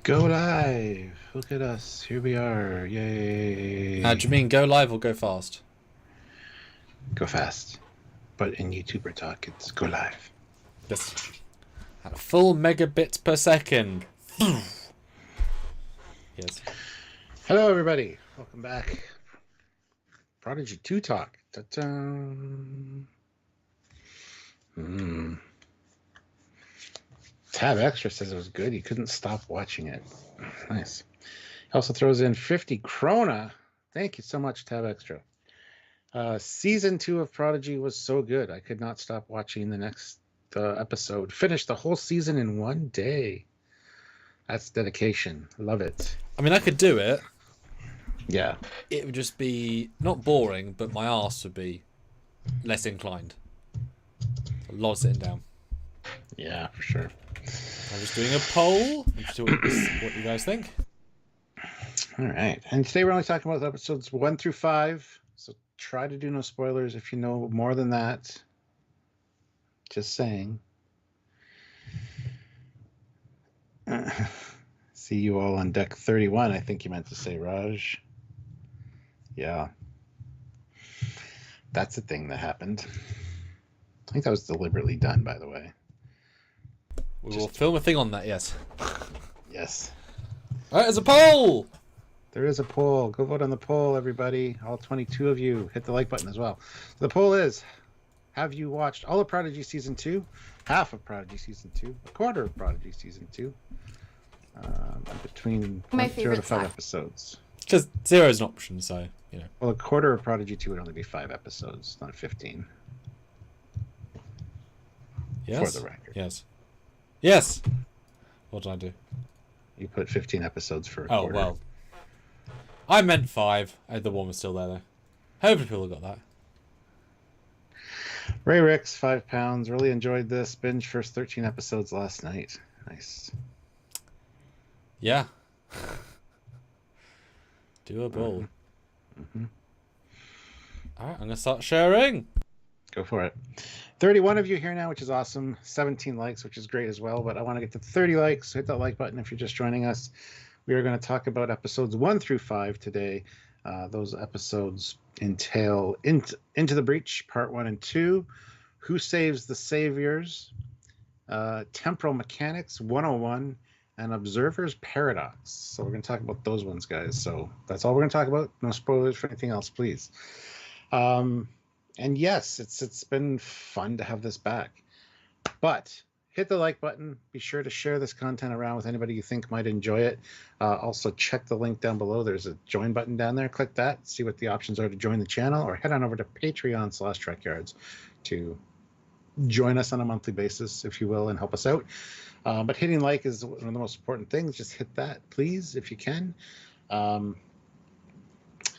Go live! Look at us. Here we are. Yay! Do you mean go live or go fast? Go fast. But in YouTuber talk, it's go live. Yes. At a full megabits per second. Yes. Hello, everybody. Welcome back. Prodigy 2 talk. Ta-da! Tab Extra says it was good. He couldn't stop watching it. Nice. He also throws in 50 Krona. Thank you so much, Tab Extra. Season 2 of Prodigy was so good. I could not stop watching the next episode. Finished the whole season in one day. That's dedication. Love it. I mean, I could do it. Yeah. It would just be not boring, but my arse would be less inclined. A lot of sitting down. Yeah, for sure. I'm just doing a poll. See what you guys think. All right. And today we're only talking about episodes 1 through 5. So try to do no spoilers if you know more than that. Just saying. See you all on deck 31, I think you meant to say, Raj. Yeah. That's a thing that happened. I think that was deliberately done, by the way. We will film a thing on that, yes. Yes. All right, there's a poll! There is a poll. Go vote on the poll, everybody. All 22 of you. Hit the like button as well. The poll is, have you watched all of Prodigy Season 2, half of Prodigy Season 2, a quarter of Prodigy Season 2, between 0 to 5 episodes? Because 0 is an option, so, you know. Well, a quarter of Prodigy 2 would only be 5 episodes, not 15. Yes? For the record. Yes. Yes! What did I do? You put 15 episodes for a quarter. quarter. Oh, well. I meant 5. The one was still there, though. Hopefully people got that. Ray Ricks, £5. Really enjoyed this. Binge first 13 episodes last night. Nice. Yeah. Doable. Mm-hmm. Alright, I'm going to start sharing. Go for it. 31 of you here now, which is awesome. 17 likes, which is great as well. But I want to get to 30 likes. So hit that like button if you're just joining us. We are going to talk about episodes 1 through 5 today. Those episodes entail Into the Breach, Part 1 and 2, Who Saves the Saviors, Temporal Mechanics 101, and Observer's Paradox. So we're going to talk about those ones, guys. So that's all we're going to talk about. No spoilers for anything else, please. And yes, it's been fun to have this back. But hit the like button. Be sure to share this content around with anybody you think might enjoy it. Also, check the link down below. There's a join button down there. Click that. See what the options are to join the channel. Or head on over to Patreon/Trekyards to join us on a monthly basis, if you will, and help us out. But hitting like is one of the most important things. Just hit that, please, if you can.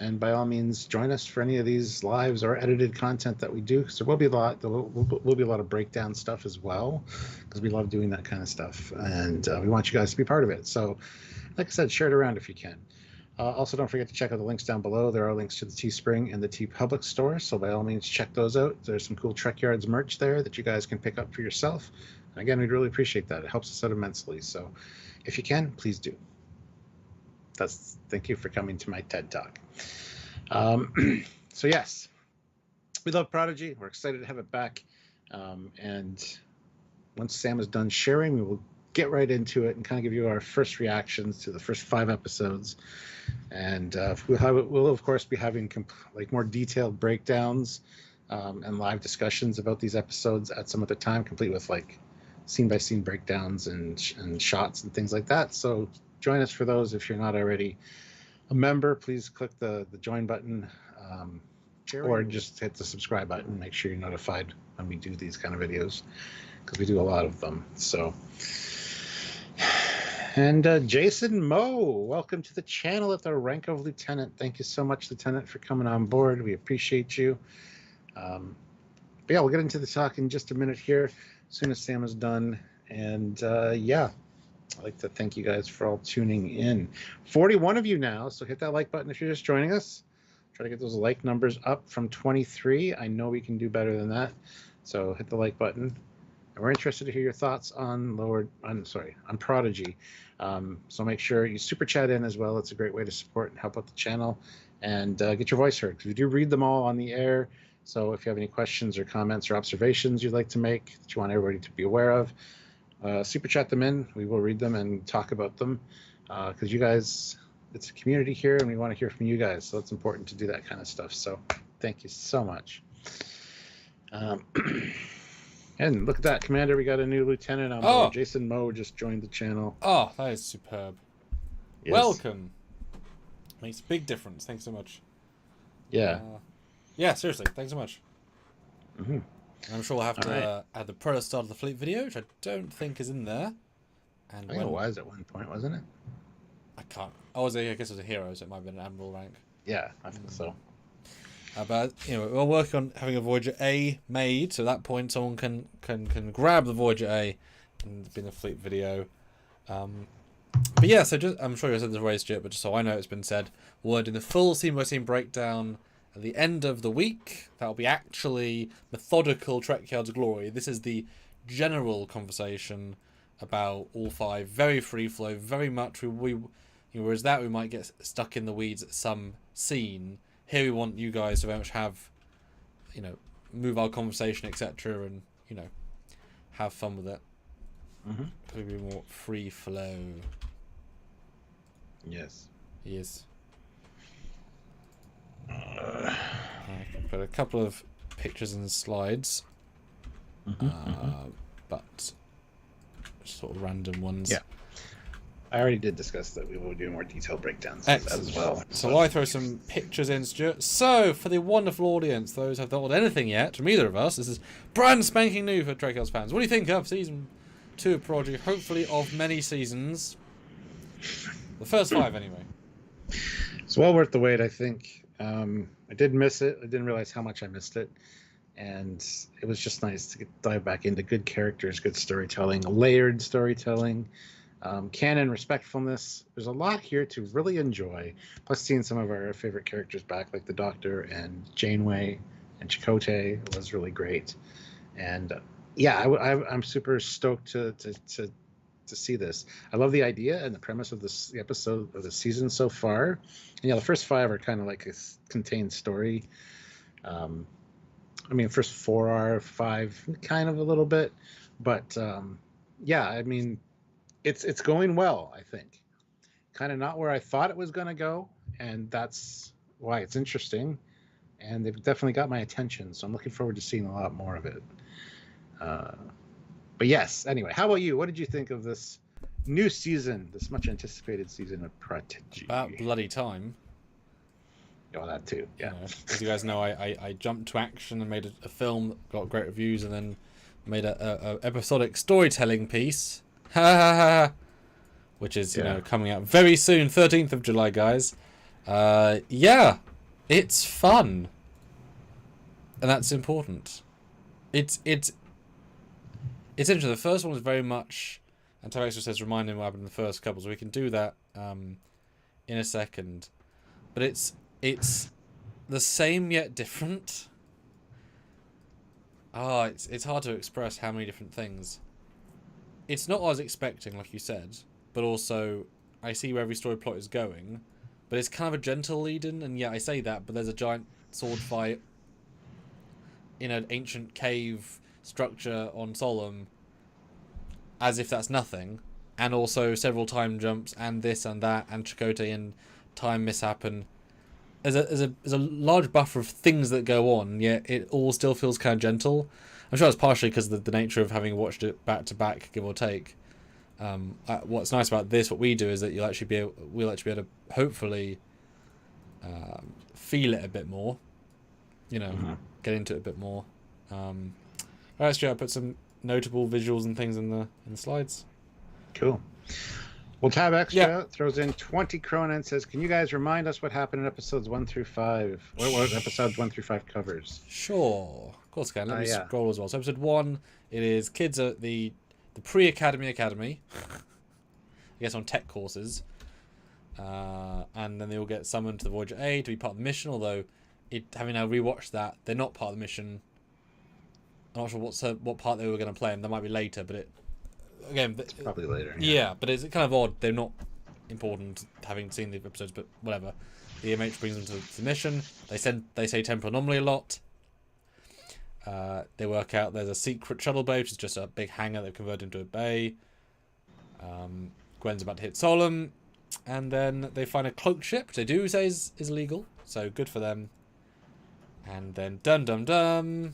And by all means, join us for any of these lives or edited content that we do, because there will be a lot. There will be a lot of breakdown stuff as well, because we love doing that kind of stuff, and we want you guys to be part of it. So, like I said, share it around if you can. Also, don't forget to check out the links down below. There are links to the Teespring and the TeePublic store, so by all means, check those out. There's some cool Trekyards merch there that you guys can pick up for yourself. And again, we'd really appreciate that. It helps us out immensely. So, if you can, please do. Thank you for coming to my TED Talk. So yes, we love Prodigy. We're excited to have it back. And once Sam is done sharing, we will get right into it and kind of give you our first reactions to the first 5 episodes. And we'll of course be having more detailed breakdowns and live discussions about these episodes at some other time, complete with scene by scene breakdowns and shots and things like that. So join us for those if you're not already a member. Please click the join button, or just hit the subscribe button. Make sure you're notified when we do these kind of videos, because we do a lot of them. So, and Jason Moe, welcome to the channel at the rank of Lieutenant. Thank you so much, Lieutenant, for coming on board. We appreciate you. But yeah, we'll get into the talk in just a minute here, as soon as Sam is done. And yeah, I'd like to thank you guys for all tuning in. 41 of you now, so hit that like button if you're just joining us. Try to get those like numbers up from 23. I know we can do better than that, so hit the like button. and we're interested to hear your thoughts on on Prodigy. So make sure you super chat in as well. It's a great way to support and help out the channel, and get your voice heard. We do read them all on the air. So if you have any questions or comments or observations you'd like to make that you want everybody to be aware of, super chat them in. We will read them and talk about them, because you guys, it's a community here, and we want to hear from you guys. So it's important to do that kind of stuff. So thank you so much. And look at that, Commander. We got a new lieutenant on board. Jason Moe just joined the channel. Oh, that is superb. Yes. Welcome. Makes a big difference. Thanks so much. Yeah. Yeah, seriously. Thanks so much. Mm-hmm. I'm sure we'll have to add the Predator start of the fleet video, which I don't think is in there. And I think it was at one point, wasn't it? I can't. I guess it was a hero, so it might have been an admiral rank. Yeah, I think so. But we're working on having a Voyager A made, so at that point someone can grab the Voyager A and be in the fleet video. But yeah, so just I'm sure you said this already, Stuart, but just so I know it's been said, we're doing the full scene by scene breakdown at the end of the week. That'll be actually methodical Trekyards glory. This is the general conversation about all 5, very free flow, very much whereas that we might get stuck in the weeds at some scene. Here we want you guys to very much have, move our conversation, etc., and have fun with it. Mm-hmm. It'll be more free flow. Yes. Yes. I can put a couple of pictures and slides, but sort of random ones. Yeah. I already did discuss that we will do more detailed breakdowns as well. So I throw some pictures in, Stuart. So, for the wonderful audience, those who have not watched anything yet from either of us, this is brand spanking new for Trekyards fans. What do you think of Season 2 of Prodigy? Hopefully of many seasons. The first 5, anyway. It's well worth the wait, I think. I did miss it. I didn't realize how much I missed it. And it was just nice to dive back into good characters, good storytelling, layered storytelling. Canon respectfulness. There's a lot here to really enjoy. Plus, seeing some of our favorite characters back, like the Doctor and Janeway and Chakotay, was really great. And I'm super stoked to see this. I love the idea and the premise of the episode of the season so far. And the first 5 are kind of like a contained story. First 4 are 5, kind of a little bit, but it's going well, I think. Kind of not where I thought it was going to go, and that's why it's interesting. And they've definitely got my attention, so I'm looking forward to seeing a lot more of it. But yes, anyway, how about you? What did you think of this new season, this much anticipated season of Prodigy? About bloody time. Oh, that too, yeah. As you guys know, I jumped to action and made a film that got great reviews, and then made a episodic storytelling piece. Which is coming out very soon, 13th of July, guys. It's fun, and that's important. It's interesting. The first one was very much, and Tarek says reminding what happened in the first couple, so we can do that in a second. But it's the same yet different. It's hard to express how many different things. It's not what I was expecting, like you said, but also I see where every story plot is going. But it's kind of a gentle lead-in, and I say that, but there's a giant sword fight in an ancient cave structure on Solom, as if that's nothing, and also several time jumps, and this and that, and Chakotay and time mishap, and there's a large buffer of things that go on, yet it all still feels kind of gentle. I'm sure it's partially because of the nature of having watched it back to back, give or take. What's nice about this, what we do, is that we'll actually be able to hopefully feel it a bit more, get into it a bit more. Alright, Stuart, I put some notable visuals and things in the slides. Cool. Well, Tab Extra throws in 20 krona and says, "Can you guys remind us what happened in episodes 1 through 5? What episodes 1 through 5 covers?" Sure, of course I can. Let me scroll as well. So episode 1, it is kids at the pre-academy, I guess on tech courses, and then they all get summoned to the Voyager A to be part of the mission. Although, having now rewatched that, they're not part of the mission I'm not sure what part they were going to play, and that might be later. But it's probably later. Yeah, but it's kind of odd. They're not important, having seen the episodes, but whatever. The EMH brings them to the mission. They say temporal anomaly a lot. They work out there's a secret shuttle bay, which is just a big hangar they've converted into a bay. Gwen's about to hit Solom, and then they find a cloaked ship, which they do say is illegal, so good for them. And then dum.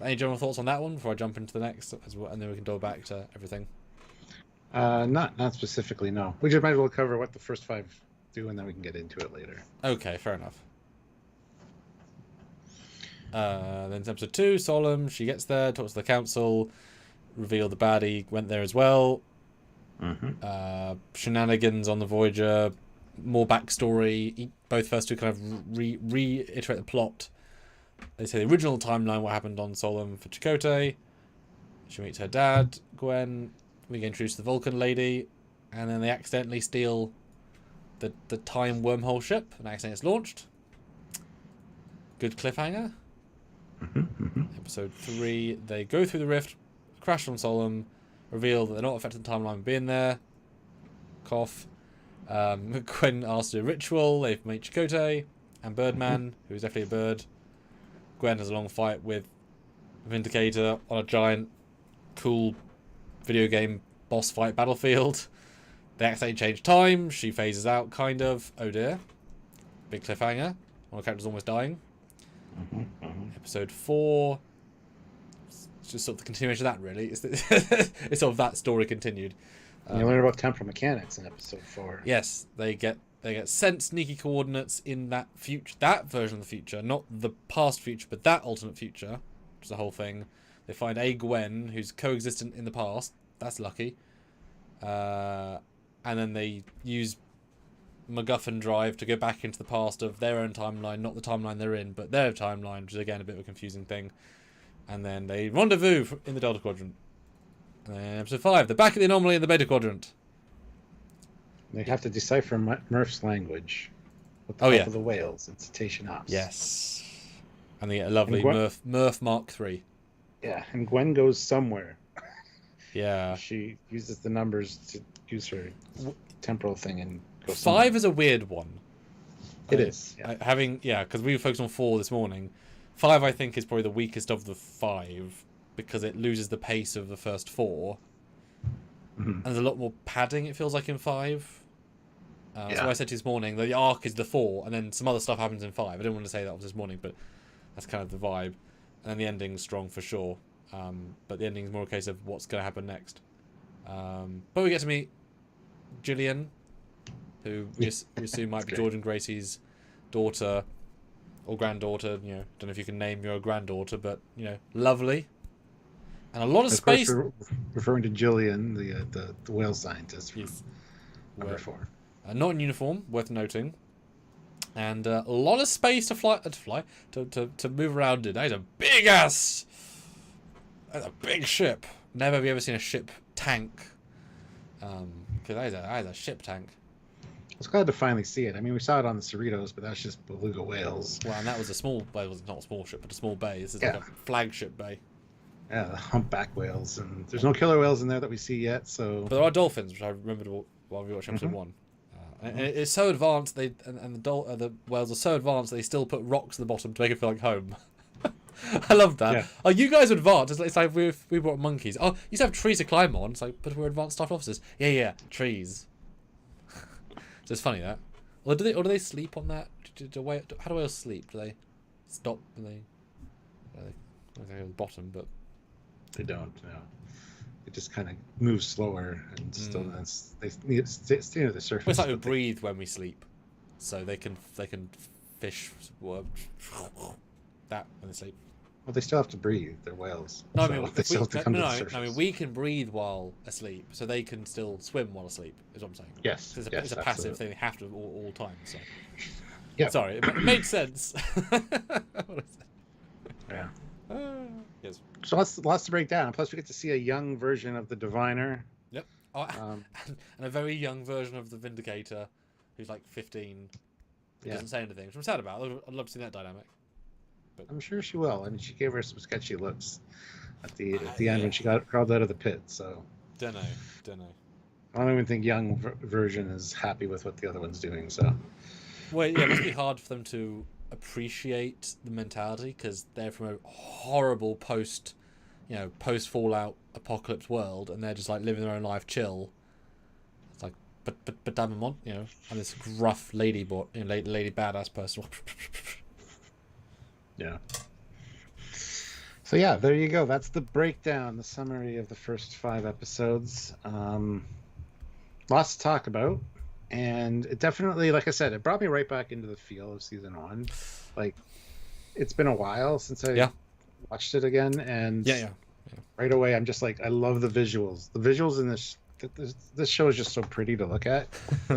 Any general thoughts on that one before I jump into the next, and then we can go back to everything? Not specifically, no. We just might as well cover what the first 5 do, and then we can get into it later. Okay, fair enough. Then it's episode 2, Solom. She gets there, talks to the council, reveal the baddie went there as well. Shenanigans on the Voyager, more backstory. Both first two kind of reiterate the plot. They say the original timeline, what happened on Solom for Chakotay. She meets her dad, Gwen. We get introduced to the Vulcan lady, and then they accidentally steal the time wormhole ship, and accidentally it's launched. Good cliffhanger. Episode 3, they go through the rift, crash on Solom, reveal that they're not affected the timeline being there. Cough. Gwen asks to do a ritual. They meet Chakotay and Birdman, who's definitely a bird. Gwen has a long fight with Vindicator on a giant, cool video game boss fight battlefield. They accidentally change time. She phases out, kind of. Oh dear. Big cliffhanger. One of the characters almost dying. Episode 4. It's just sort of the continuation of that, really. It's sort of that story continued. You learn about temporal mechanics in episode 4. Yes, they get sent sneaky coordinates in that version of the future, not the past future, but that alternate future, which is the whole thing. They find a Gwen who's coexistent in the past. That's lucky. And then they use MacGuffin drive to go back into the past of their own timeline, not the timeline they're in, but their timeline, which is again a bit of a confusing thing. And then they rendezvous in the Delta Quadrant. And then episode 5, they're back at the anomaly in the Beta Quadrant. They have to decipher Murph's language with the help of the whales and cetacean ops. Yes. And they get a lovely Murph Mark III. Yeah, and Gwen goes somewhere. Yeah. She uses the numbers to use her temporal thing and go 5 somewhere. is a weird one. It is. Yeah. Because we focused on 4 this morning. 5, I think, is probably the weakest of the 5 because it loses the pace of the first 4. And there's a lot more padding, it feels like, in 5. So I said to you this morning that the arc is the 4, and then some other stuff happens in 5. I didn't want to say that this morning, but that's kind of the vibe. And then the ending's strong for sure. But the ending's more a case of what's going to happen next. But we get to meet Gillian, who we assume might be George and Gracie's daughter or granddaughter. You know, don't know if you can name your granddaughter, but you know, lovely. And a lot of space. Course, referring to Gillian, the whale scientist from number 4. Not in uniform, worth noting. And a lot of space to move around in. That is a big ass. That's a big ship. Never have you ever seen a ship tank. Because that is a ship tank. I was glad to finally see it. I mean, we saw it on the Cerritos, but that's just beluga whales. Well, and that was well, it was not a small ship, but a small bay. This is like a flagship bay. Yeah, the humpback whales, and there's no killer whales in there that we see yet. So, but there are dolphins, which I remembered while we watched episode 1. And it's so advanced. The whales are so advanced they still put rocks at the bottom to make it feel like home. I love that. Yeah. Oh, you guys are advanced. It's like we brought monkeys. Oh, you used to have trees to climb on. It's like, but we're advanced staff officers. Yeah, trees. So it's funny that. Or do they sleep on that? How do whales sleep? Do they stop? They go to the bottom, but they don't. No, it just kind of moves slower and still they stay near the surface. Well, it's like we breathe when we sleep, so they can fish that when they sleep. Well, they still have to breathe. They're whales. No, so I mean, they still have to come to the surface. I mean, we can breathe while asleep, so they can still swim while asleep. Is what I'm saying. Yes, it's a passive thing. They have to all time. So, yeah. Sorry, it made sense. Yeah. Yes. So lots to break down. Plus, we get to see a young version of the Diviner. Yep. And a very young version of the Vindicator, who's like 15. Who doesn't say anything, which I'm sad about. I'd love to see that dynamic. But I'm sure she will. I mean, she gave her some sketchy looks at the end yeah, when she got crawled out of the pit. So don't know. I don't even think young version is happy with what the other one's doing. So Well, yeah, it must be hard for them to appreciate the mentality because they're from a horrible post Fallout apocalypse world, and they're just like living their own life, chill. It's like, but I'm I'm this gruff lady boy, lady badass person. yeah. So yeah, there you go. That's the breakdown, the summary of the first 5 episodes. Lots to talk about, and it definitely, like I said, it brought me right back into the feel of season 1. Like, it's been a while since I watched it again, and right away I'm just like, I love the visuals. The visuals in this show is just so pretty to look at.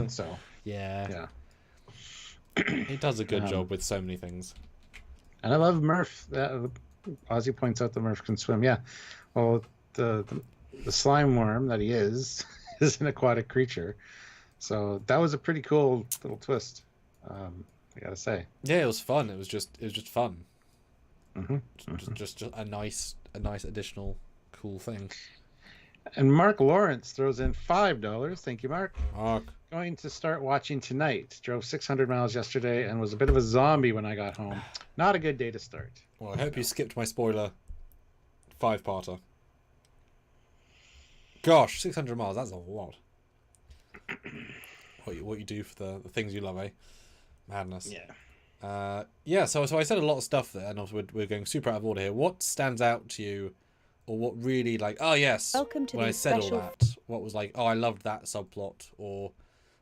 So yeah, it does a good job with so many things. And I love Murph. Ozzy points out that Murph can swim. Yeah, well, the slime worm that he is an aquatic creature, so that was a pretty cool little twist. I gotta say. Yeah, it was fun. It was just fun. Mm-hmm. Just a nice additional cool thing. And Mark Lawrence throws in $5. Thank you, Mark. Mark. Going to start watching tonight. Drove 600 miles yesterday and was a bit of a zombie when I got home. Not a good day to start. Well, I hope you skipped my spoiler 5-parter. Gosh, 600 miles, that's a lot. What you do for the things you love, eh? Madness. Yeah. So I said a lot of stuff there, and also we're going super out of order here. What stands out to you, or what really, like, oh yes, Welcome to when I said special... all that, what was like, oh, I loved that subplot, or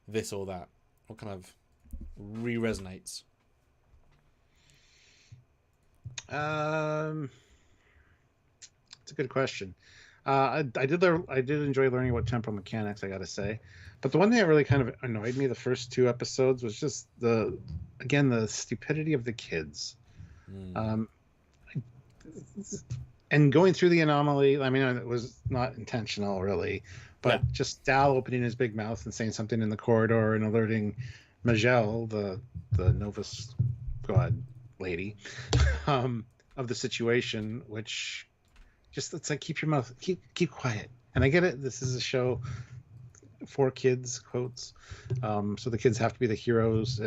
this or that? What kind of re-resonates? It's a good question. I did enjoy learning about temporal mechanics, I gotta say, but the one thing that really kind of annoyed me the first 2 episodes was just the stupidity of the kids. And going through the anomaly. I mean, it was not intentional really, but just Dal opening his big mouth and saying something in the corridor and alerting Majel, the Novus god lady, of the situation, which just, it's like, keep your mouth, keep quiet. And I get it, this is a show for kids, quotes, so the kids have to be the heroes,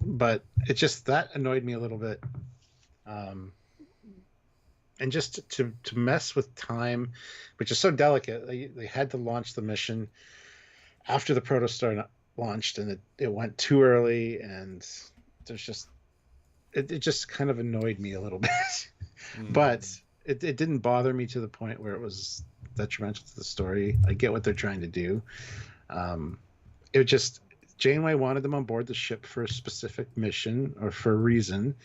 but it just, that annoyed me a little bit. And just to mess with time, which is so delicate. They had to launch the mission after the protostar launched, and it went too early, and there's just it just kind of annoyed me a little bit. But it didn't bother me to the point where it was detrimental to the story. I get what they're trying to do. It just, Janeway wanted them on board the ship for a specific mission or for a reason,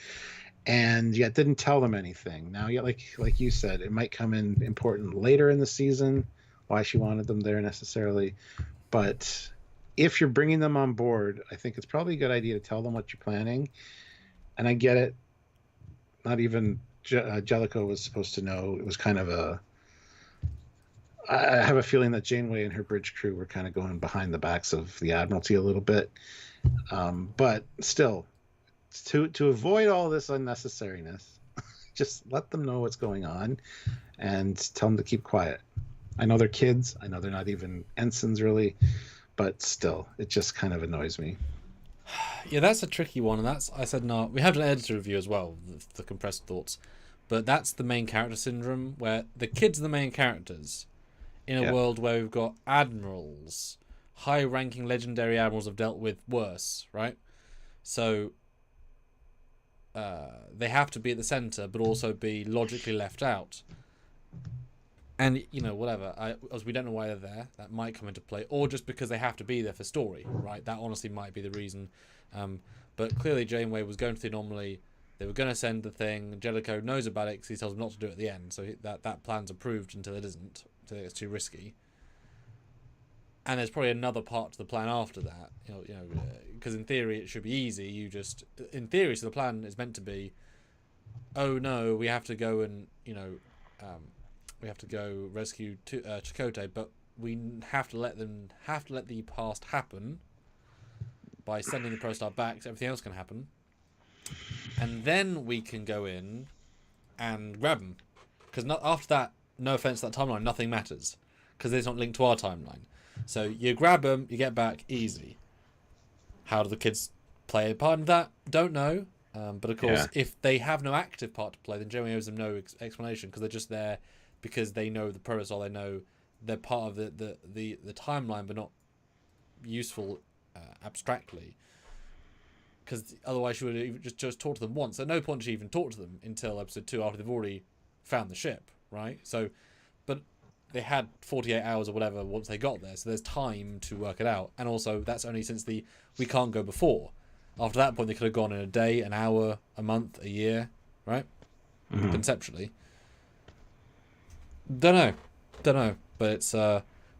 and yet didn't tell them anything. Now, yet, like you said, it might come in important later in the season why she wanted them there necessarily. But if you're bringing them on board, I think it's probably a good idea to tell them what you're planning. And I get it. Not even Jellicoe was supposed to know. It was kind of I have a feeling that Janeway and her bridge crew were kind of going behind the backs of the Admiralty a little bit. But still, to avoid all this unnecessariness, just let them know what's going on and tell them to keep quiet. I know they're kids. I know they're not even ensigns really, but still, it just kind of annoys me. Yeah, that's a tricky one, and I said no. We have an editor review as well, the compressed thoughts, but that's the main character syndrome, where the kids are the main characters in a world where we've got admirals, high-ranking legendary admirals have dealt with worse, right? So they have to be at the center, but also be logically left out. And, whatever, as we don't know why they're there, that might come into play, or just because they have to be there for story, right? That honestly might be the reason. But clearly Janeway was going to the anomaly. They were going to send the thing. Jellicoe knows about it because he tells them not to do it at the end. So that plan's approved until it isn't, until it's too risky. And there's probably another part to the plan after that, because in theory it should be easy. In theory, so the plan is meant to be, oh no, we have to go and, we have to go rescue Chakotay, but we have to let the past happen by sending the Prostar back, so everything else can happen. and then we can go in and grab them. Because after that, no offense to that timeline, nothing matters because it's not linked to our timeline. So you grab them, you get back easy. How do the kids play a part in that? Don't know. But of course, if they have no active part to play, then Joey owes them no explanation because they're just there because they know the progress, or they know they're part of the timeline, but not useful abstractly. Because otherwise, you would have just talk to them once. At no point should you even talk to them until episode 2, after they've already found the ship, right? So, but they had 48 hours or whatever once they got there, so there's time to work it out. And also, that's only since we can't go before. After that point, they could have gone in a day, an hour, a month, a year, right? Mm-hmm. Conceptually. Don't know. But it's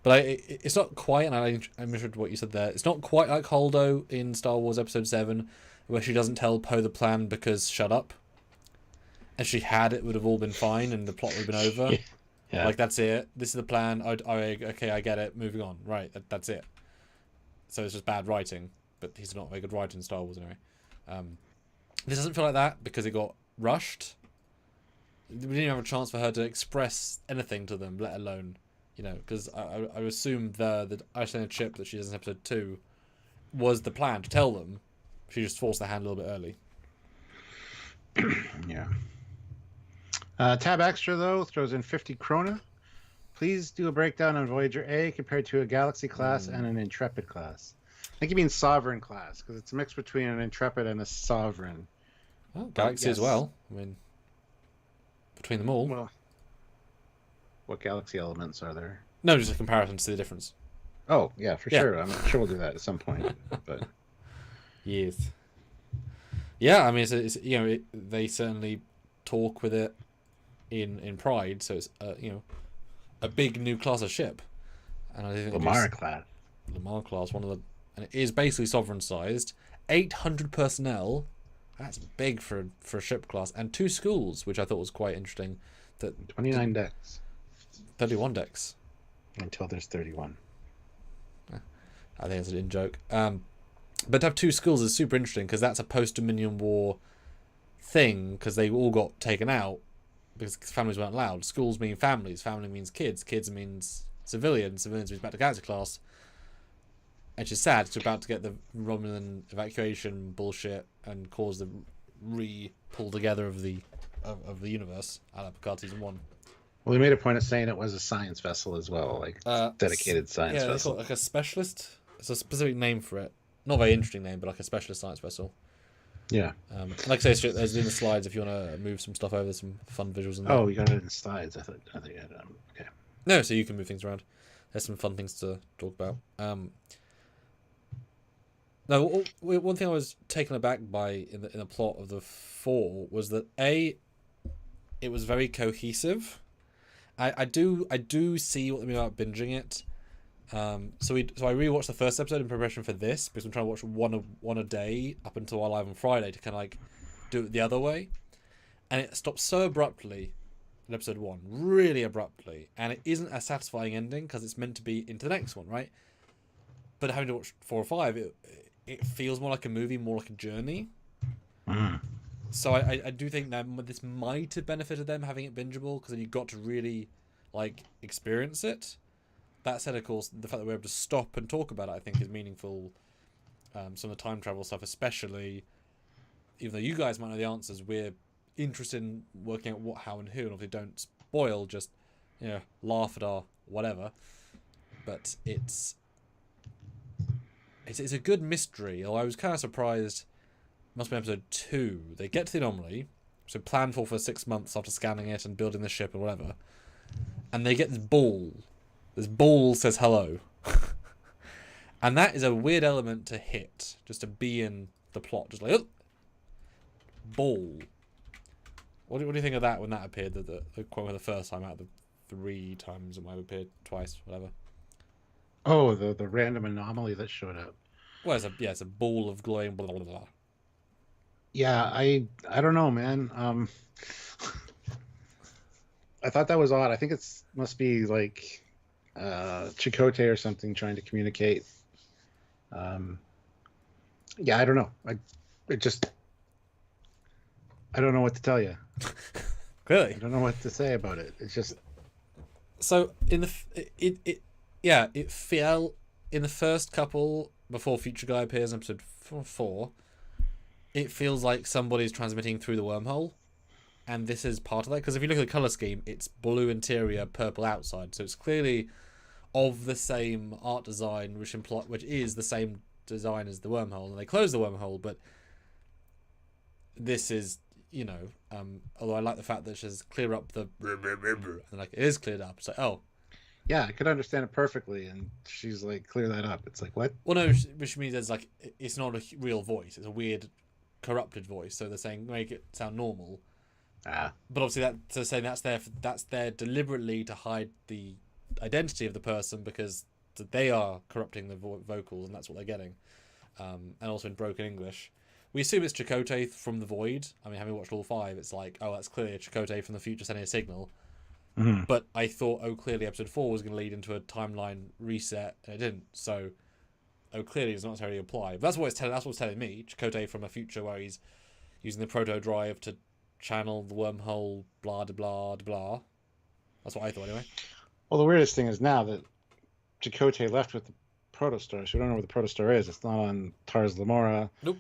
it's not quite, and I'm interested in what you said there. It's not quite like Holdo in Star Wars Episode 7, where she doesn't tell Poe the plan because shut up. If she had, it would have all been fine, and the plot would have been over. Yeah. Like, that's it. This is the plan. Okay, I get it. Moving on. Right, that's it. So it's just bad writing. But he's not a very good writer in Star Wars anyway. This doesn't feel like that because it got rushed. We didn't even have a chance for her to express anything to them, let alone, because I assume the Icelandic chip that she does in episode 2 was the plan to tell them. She just forced their hand a little bit early. Yeah. Tab Extra, though, throws in 50 krona. Please do a breakdown on Voyager A compared to a Galaxy class and an Intrepid class. I think you mean Sovereign class, because it's a mix between an Intrepid and a Sovereign. Oh, Galaxy as well. I mean, between them all. Well, what Galaxy elements are there? No, just a comparison to see the difference. Oh, yeah, for sure. I'm sure we'll do that at some point. But yes. Yeah, I mean, it's they certainly talk with it in Pride, so it's a big new class of ship. And I think Lamar class, and it is basically sovereign sized, 800 personnel. That's big for a ship class, and 2 schools, which I thought was quite interesting. That 29 decks, 31 decks, until there's 31. I think it's an in-joke. But to have 2 schools is super interesting because that's a post-Dominion War thing, because they all got taken out because families weren't allowed. Schools mean families, family means kids, kids means civilians means back to Galaxy class. And it's sad. It's about to get the Romulan evacuation bullshit and cause the re-pull together of the universe. I like Picard season 1. Well, they made a point of saying it was a science vessel as well, like dedicated science vessel. Yeah, they call it like a specialist. It's a specific name for it. Not a very interesting name, but like a specialist science vessel. Yeah. Like I say, there's in the slides if you want to move some stuff over. There's some fun visuals in there. Oh, you got it in the slides. I thought you had okay. No, so you can move things around. There's some fun things to talk about. No, one thing I was taken aback by in the plot of the 4 was that it was very cohesive. I do see what they mean about binging it. So I rewatched the first episode in preparation for this because I'm trying to watch one a day up until our live on Friday to kind of like do it the other way, and it stopped so abruptly in episode 1, really abruptly, and it isn't a satisfying ending because it's meant to be into the next one, right? But having to watch 4 or 5, it feels more like a movie, more like a journey. So I do think that this might have benefited them having it bingeable because then you got to really like experience it. That said, of course, the fact that we're able to stop and talk about it, I think, is meaningful. Some of the time travel stuff, especially, even though you guys might know the answers, we're interested in working out what, how, and who, and obviously don't spoil, just laugh at our whatever. But it's a good mystery. Although I was kind of surprised. Must be episode 2. They get to the anomaly, so planned for 6 months after scanning it and building the ship and whatever, and they get this ball. This ball says hello. And that is a weird element to hit, just to be in the plot. Just like, oh, ball. What do you think of that when that appeared? The quote for the first time out of the 3 times it might have appeared twice, whatever. Oh, the random anomaly that showed up. Well, it's a ball of glowing blah, blah, blah. Yeah, I don't know, man. I thought that was odd. I think it must be like Chakotay or something trying to communicate. Yeah, I don't know. I don't know what to tell you. Clearly. I don't know what to say about it. It's just So in the it felt in the first couple before Future Guy appears in episode 4, it feels like somebody's transmitting through the wormhole, and this is part of that, because if you look at the color scheme, it's blue interior, purple outside, so it's clearly of the same art design, which is the same design as the wormhole, and they close the wormhole, but this is, although I like the fact that she says clear up the and like it is cleared up. It's like, oh, yeah, I could understand it perfectly, and she's like, clear that up. It's like, what? well, no, which means there's like it's not a real voice; it's a weird, corrupted voice. So they're saying make it sound normal. Ah, But obviously they're saying that's there deliberately to hide the identity of the person, because they are corrupting the vocals, and that's what they're getting. And also in broken English, we assume it's Chakotay from the void. I mean, having watched all 5, it's like, oh, that's clearly a Chakotay from the future sending a signal. mm-hmm. But I thought, oh, clearly episode 4 was going to lead into a timeline reset, and it didn't. So, oh, clearly does not necessarily apply. But that's what it's telling. That's what's telling me. Chakotay from a future where he's using the proto drive to channel the wormhole. Blah blah blah blah. That's what I thought anyway. Well, the weirdest thing is now that Chakotay left with the protostar, so we don't know where the protostar is. It's not on Tars Lamora. Nope.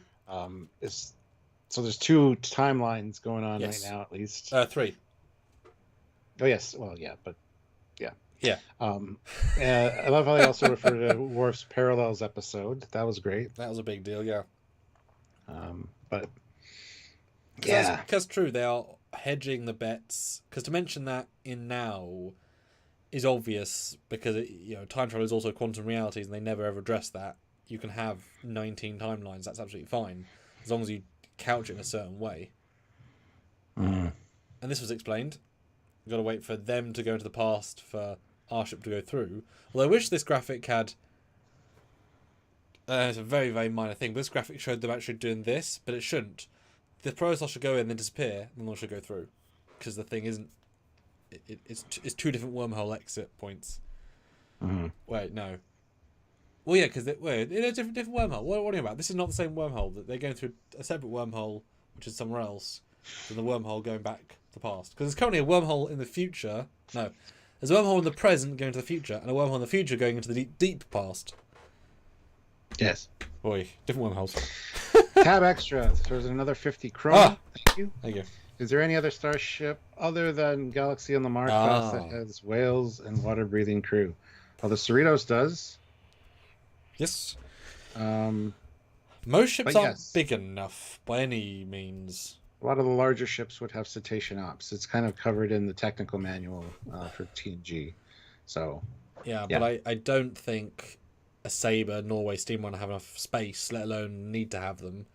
So there's 2 timelines going on Yes. right now, at least. 3. Oh yes, well, yeah, but yeah. Yeah. I love how they also refer to Worf's Parallels episode. That was great. That was a big deal, yeah. But yeah, because true, they are hedging the bets. Because to mention that in now is obvious, because time travel is also quantum realities, and they never ever address that. You can have 19 timelines. That's absolutely fine, as long as you couch it in a certain way. Mm. And this was explained. You've got to wait for them to go into the past for our ship to go through. Although I wish this graphic had... it's a very, very minor thing. But this graphic showed them actually doing this, but it shouldn't. The protostar should go in, then disappear, and then it should go through. Because the thing isn't... It's 2 different wormhole exit points. Mm-hmm. Wait, no. Well, yeah, because in a different wormhole. What are you about? This is not the same wormhole. They're going through a separate wormhole, which is somewhere else, than the wormhole going back to the past. Because there's currently a wormhole in the future. No, there's a wormhole in the present going to the future, and a wormhole in the future going into the deep past. Yes. Boy, different wormholes. Tab extra. There's another 50 chrome. Thank you. Thank you. Is there any other starship other than Galaxy on the Mars class that has whales and water-breathing crew? Well, the Cerritos does. Yes. Most ships aren't big enough by any means. A lot of the larger ships would have cetacean ops. It's kind of covered in the technical manual for TNG. So. Yeah, but I don't think a Sabre, Norway Steamliner have enough space, let alone need to have them.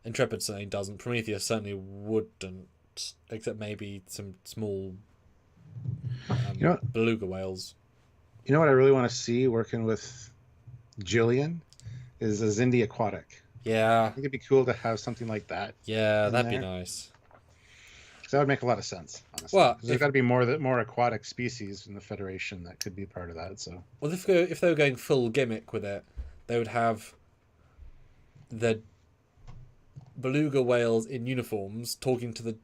Intrepid certainly doesn't. Prometheus certainly wouldn't, except maybe some small beluga whales. You know what I really want to see working with Jillian is a Zindi aquatic. Yeah. I think it'd be cool to have something like that. Yeah, that'd be nice. Because that would make a lot of sense, honestly. Well, there's got to be more aquatic species in the Federation that could be part of that. So. Well, if they were going full gimmick with it, they would have the beluga whales in uniforms talking to the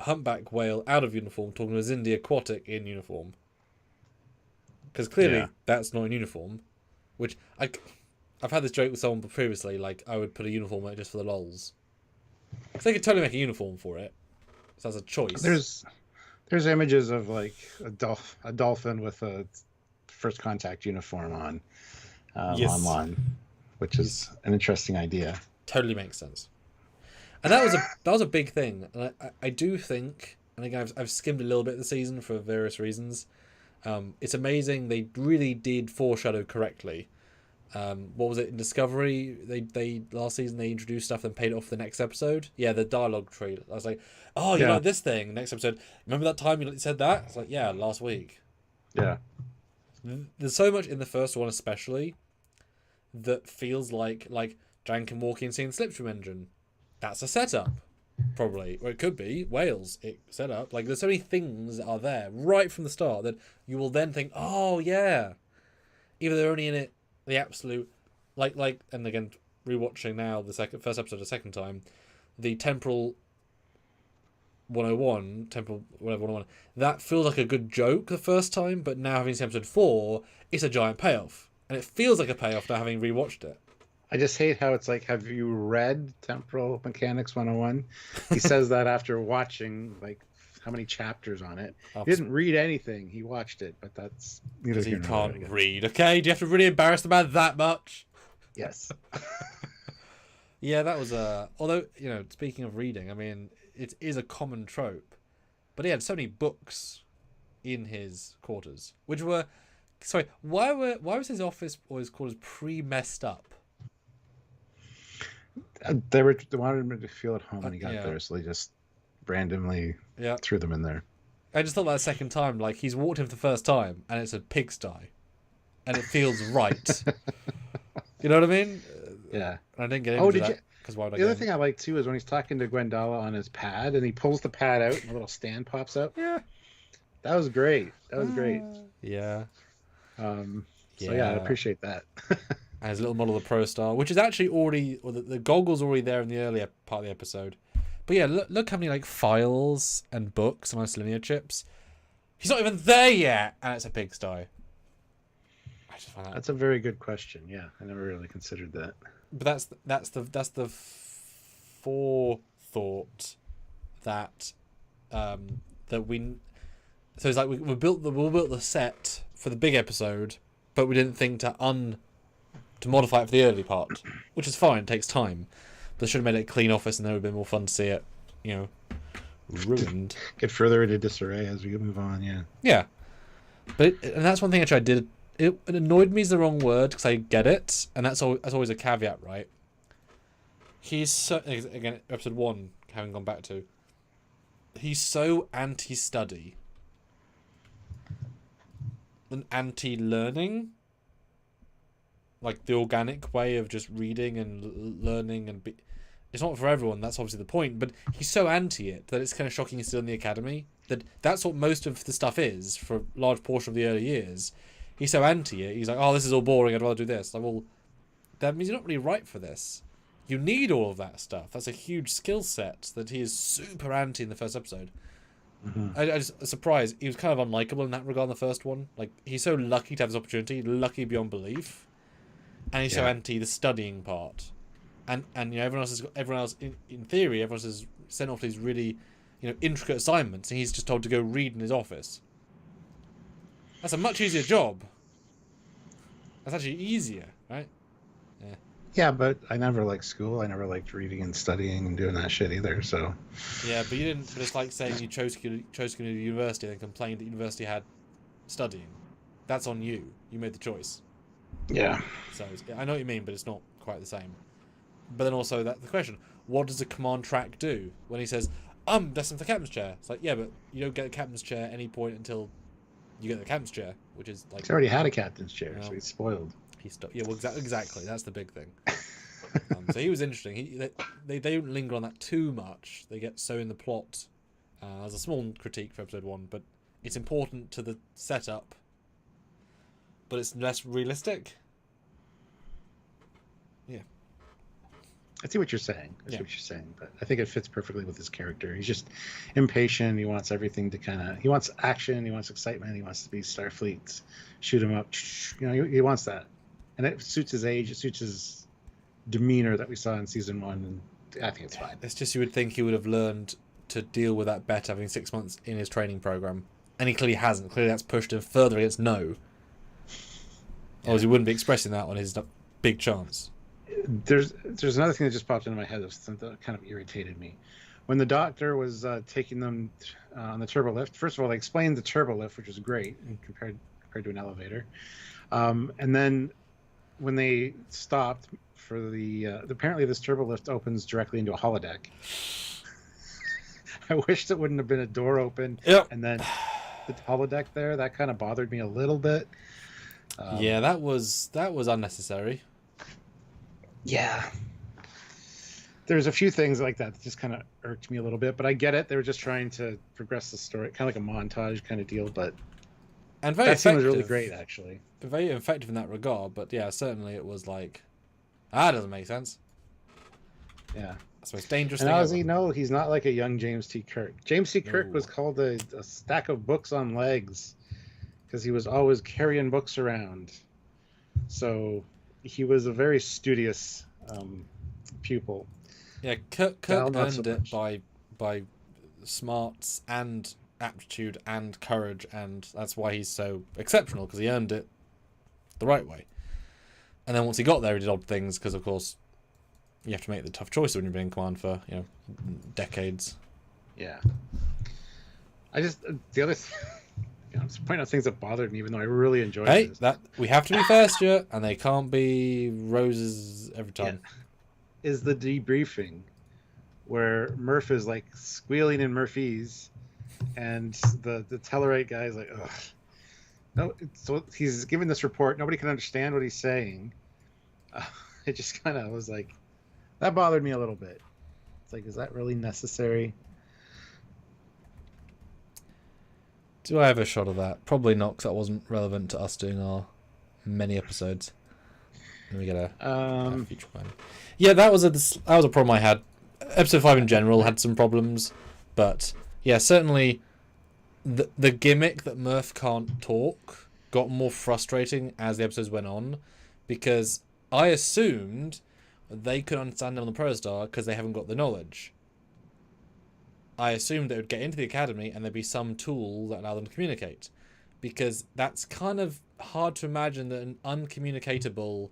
humpback whale out of uniform, talking to a Zindi aquatic in uniform. Because clearly that's not in uniform. Which I've had this joke with someone previously, like I would put a uniform on it just for the lols. Because they could totally make a uniform for it. So that's a choice. There's images of like a dolphin with a first contact uniform on online, which is an interesting idea. Totally makes sense. And that was a big thing. And I do think, and again I've skimmed a little bit this season for various reasons. It's amazing they really did foreshadow correctly. What was it in Discovery? They last season they introduced stuff and paid it off for the next episode. Yeah, the dialogue tree. I was like, oh, you like this thing? Next episode, remember that time you said that? It's like, yeah, last week. Yeah. There's so much in the first one, especially, that feels like Jan can walk in seeing the slipstream engine. That's a setup, probably, or it could be whales. It set up like there's so many things that are there right from the start that you will then think, oh yeah, even though they're only in it the absolute like and again rewatching now the first episode a second time, the temporal 101, Temporal, whatever, 101, that feels like a good joke the first time, but now having seen episode 4, it's a giant payoff. And it feels like a payoff now having rewatched it. I just hate how it's like, have you read Temporal Mechanics 101? He says that after watching, like, how many chapters on it. He didn't read anything. He watched it, but that's... Because he can't read, okay? Do you have to really embarrass the man that much? Yes. Yeah, that was although, speaking of reading, I mean, it is a common trope. But he had so many books in his quarters, which were... Sorry, why was his office or his quarters pre-messed up? They wanted him to feel at home when he got there, so they just randomly threw them in there. I just thought that second time, like, he's walked in for the first time, and it's a pigsty. And it feels right. You know what I mean? Yeah. And I didn't get into that. The other thing I like, too, is when he's talking to Gwendala on his pad, and he pulls the pad out, and a little stand pops up. Yeah. That was great. Yeah. So, I appreciate that. And his little model of the Pro Star, which is actually already... Well, the goggle's already there in the earlier part of the episode. But yeah, look how many, like, files and books and nice linear chips. He's not even there yet, and it's a pigsty. I just find that... That's a very good question. Yeah, I never really considered that. But that's the forethought that that we. So it's like we built the set for the big episode, but we didn't think to modify it for the early part, which is fine. It takes time, but they should have made it a clean office, and then it would have been more fun to see it, ruined. Get further into disarray as we move on. Yeah. Yeah, and that's one thing actually I did. It annoyed me is the wrong word because I get it, and that's always a caveat, right? He's so, again, episode 1, having gone back to, he's so anti-study and anti-learning, like the organic way of just reading and learning and it's not for everyone. That's obviously the point, but he's so anti it that it's kind of shocking he's still in the academy. That's what most of the stuff is for a large portion of the early years. He's so anti it. He's like, oh, this is all boring. I'd rather do this. Like, well, that means you're not really right for this. You need all of that stuff. That's a huge skill set that he is super anti in the first episode. Mm-hmm. I was surprised. He was kind of unlikable in that regard in the first one. Like, he's so lucky to have this opportunity, lucky beyond belief, and he's so anti the studying part. And everyone else in theory, everyone else is sent off to these really, intricate assignments, and he's just told to go read in his office. That's a much easier job. That's actually easier, right? Yeah. Yeah, but I never liked school. I never liked reading and studying and doing that shit either. So. Yeah, but you didn't. But it's like saying you chose to go to university and then complained that university had studying. That's on you. You made the choice. Yeah. So I know what you mean, but it's not quite the same. But then also the question: what does a command track do when he says, "I'm destined for the captain's chair"? It's like, yeah, but you don't get the captain's chair at any point until you get the captain's chair, which is like... He's already had a captain's chair, so he's spoiled. Yeah, well, exactly. That's the big thing. So he was interesting. They don't linger on that too much. They get so in the plot. There's a small critique for episode 1, but it's important to the setup. But it's less realistic. Yeah. I see what you're saying. But I think it fits perfectly with his character. He's just impatient. He wants everything to he wants action. He wants excitement. He wants to be Starfleet. Shoot him up. He wants that. And it suits his age. It suits his demeanor that we saw in season 1. And I think it's fine. It's just you would think he would have learned to deal with that better having 6 months in his training program. And he clearly hasn't. Clearly that's pushed him further against no. Otherwise he wouldn't be expressing that on his big chance. There's another thing that just popped into my head that kind of irritated me. When the doctor was taking them on the turbo lift, first of all, they explained the turbo lift, which was great compared to an elevator. And then when they stopped for apparently this turbo lift opens directly into a holodeck. I wish it wouldn't have been a door open. Yep. And then the holodeck there, that kind of bothered me a little bit. Yeah, that was unnecessary. Yeah. There's a few things like that just kind of irked me a little bit, but I get it. They were just trying to progress the story, kind of like a montage kind of deal, but and very that scene was really great, actually. Very effective in that regard, but yeah, certainly it was like, that doesn't make sense. Yeah. That's the most dangerous And thing how does he ever. know he's not like a young James T. Kirk? James T. Kirk was No. called a stack of books on legs because he was always carrying books around. So he was a very studious pupil. Yeah, Cal, Kirk not so earned it much. by smarts and aptitude and courage, and that's why he's so exceptional, because he earned it the right way. And then once he got there, he did odd things, because of course you have to make the tough choice when you're being in command for decades. Yeah. I just the other. I'm just pointing out things that bothered me, even though I really enjoyed Hey, this. that we have to be fair, Stuart, and they can't be roses every time. Yeah. Is the debriefing where Murph is like squealing in Murphy's, and the Tellarite guy is like, ugh. No, so he's giving this report. Nobody can understand what he's saying. It just kind of was like, that bothered me a little bit. It's like, is that really necessary? Do I have a shot of that? Probably not, because that wasn't relevant to us doing our many episodes. Let me get a future plan. Yeah, that was a problem I had. Episode 5 in general had some problems, but yeah, certainly the gimmick that Murph can't talk got more frustrating as the episodes went on, because I assumed they could understand him on the Protostar because they haven't got the knowledge. I assumed they would get into the academy and there'd be some tool that allowed them to communicate, because that's kind of hard to imagine that an uncommunicatable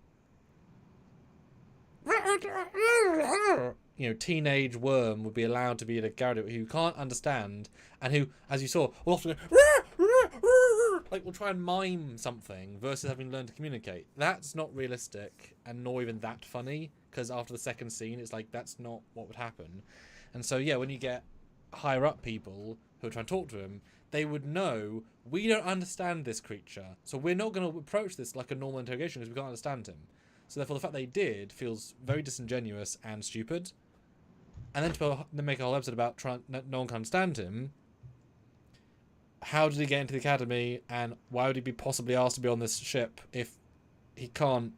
teenage worm would be allowed to be in a garden who you can't understand, and who, as you saw, will often go like will try and mime something versus having learned to communicate. That's not realistic, and nor even that funny, because after the second scene it's like that's not what would happen. And so yeah, when you get higher up people who are trying to talk to him, they would know we don't understand this creature, so we're not going to approach this like a normal interrogation because we can't understand him. So therefore the fact they did feels very disingenuous and stupid. And then to make a whole episode about no one can understand him. How did he get into the academy, and why would he be possibly asked to be on this ship if he can't?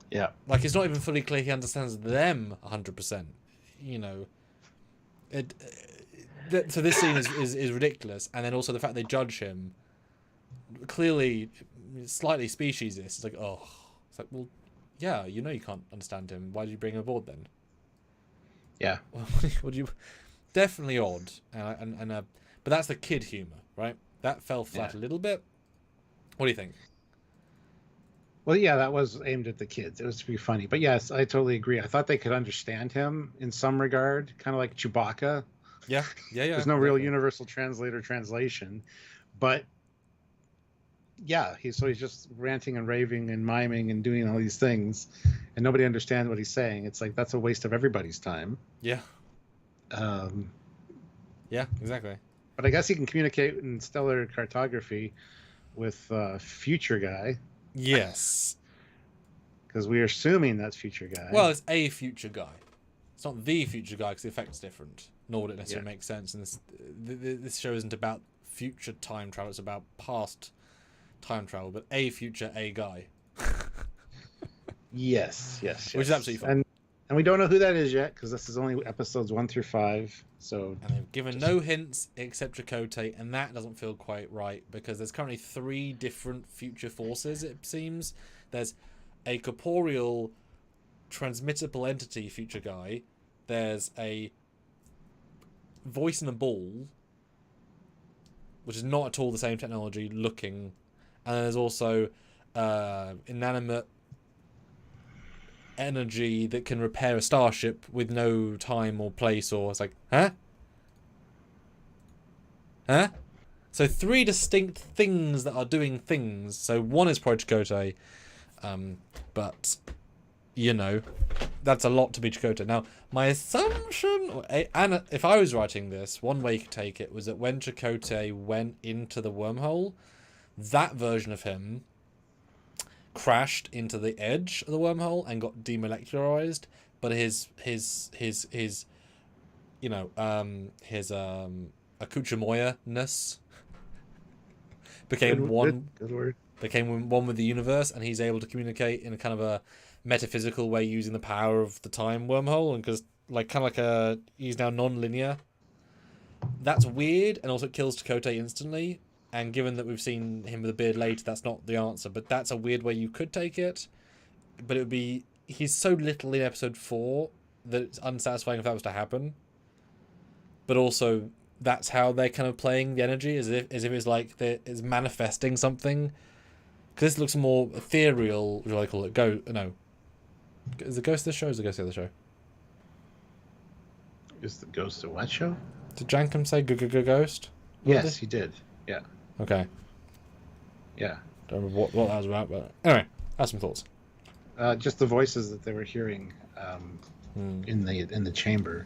Yeah. Like, it's not even fully clear he understands them 100%. So this scene is ridiculous, and then also the fact they judge him clearly slightly speciesist. It's like, oh, it's like, well, yeah, you can't understand him. Why did you bring him aboard then? Yeah. Would you? Definitely odd, but that's the kid humor, right? That fell flat a little bit. What do you think? Well, yeah, that was aimed at the kids. It was to be funny, but yes, I totally agree. I thought they could understand him in some regard, kind of like Chewbacca. Yeah. There's no real universal translation, but yeah, he's just ranting and raving and miming and doing all these things, and nobody understands what he's saying. It's like that's a waste of everybody's time. Yeah. Yeah, exactly. But I guess he can communicate in stellar cartography with Future Guy. Yes. Because we're assuming that's Future Guy. Well, it's a future guy. It's not the future guy because the effect's different. Nor would it necessarily make sense. And this show isn't about future time travel. It's about past time travel. But a future, a guy. Yes. Which is absolutely fun. And we don't know who that is yet because this is only episodes 1 through 5. So and they've given no hints except Chakotay, and that doesn't feel quite right because there's currently 3 different future forces. It seems there's a corporeal, transmittable entity future guy. There's a voice in a ball, which is not at all the same technology looking, and then there's also inanimate energy that can repair a starship with no time or place, or it's like, huh? So 3 distinct things that are doing things. So one is Prodigy, but that's a lot to be Chakotay. Now, my assumption, and if I was writing this, one way you could take it was that when Chakotay went into the wormhole, that version of him crashed into the edge of the wormhole and got demolecularized, but his accoutrement-ness became one. Good word. became one with the universe, and he's able to communicate in a kind of a metaphysical way using the power of the time wormhole, and because he's now non-linear. That's weird, and also it kills Chakotay instantly. And given that we've seen him with a beard later, that's not the answer. But that's a weird way you could take it. But it would be... He's so little in episode 4 that it's unsatisfying if that was to happen. But also, that's how they're kind of playing the energy, as if it's like it's manifesting something. Because this looks more ethereal, what do I call it? No. Is the Ghost of the show or is the Ghost of the other show? Is the Ghost of what show? Did Jankum say Ghost? Yes, he did. Yeah. Okay. Yeah. Don't remember what that was about, but anyway, I have some thoughts. Just the voices that they were hearing in the chamber,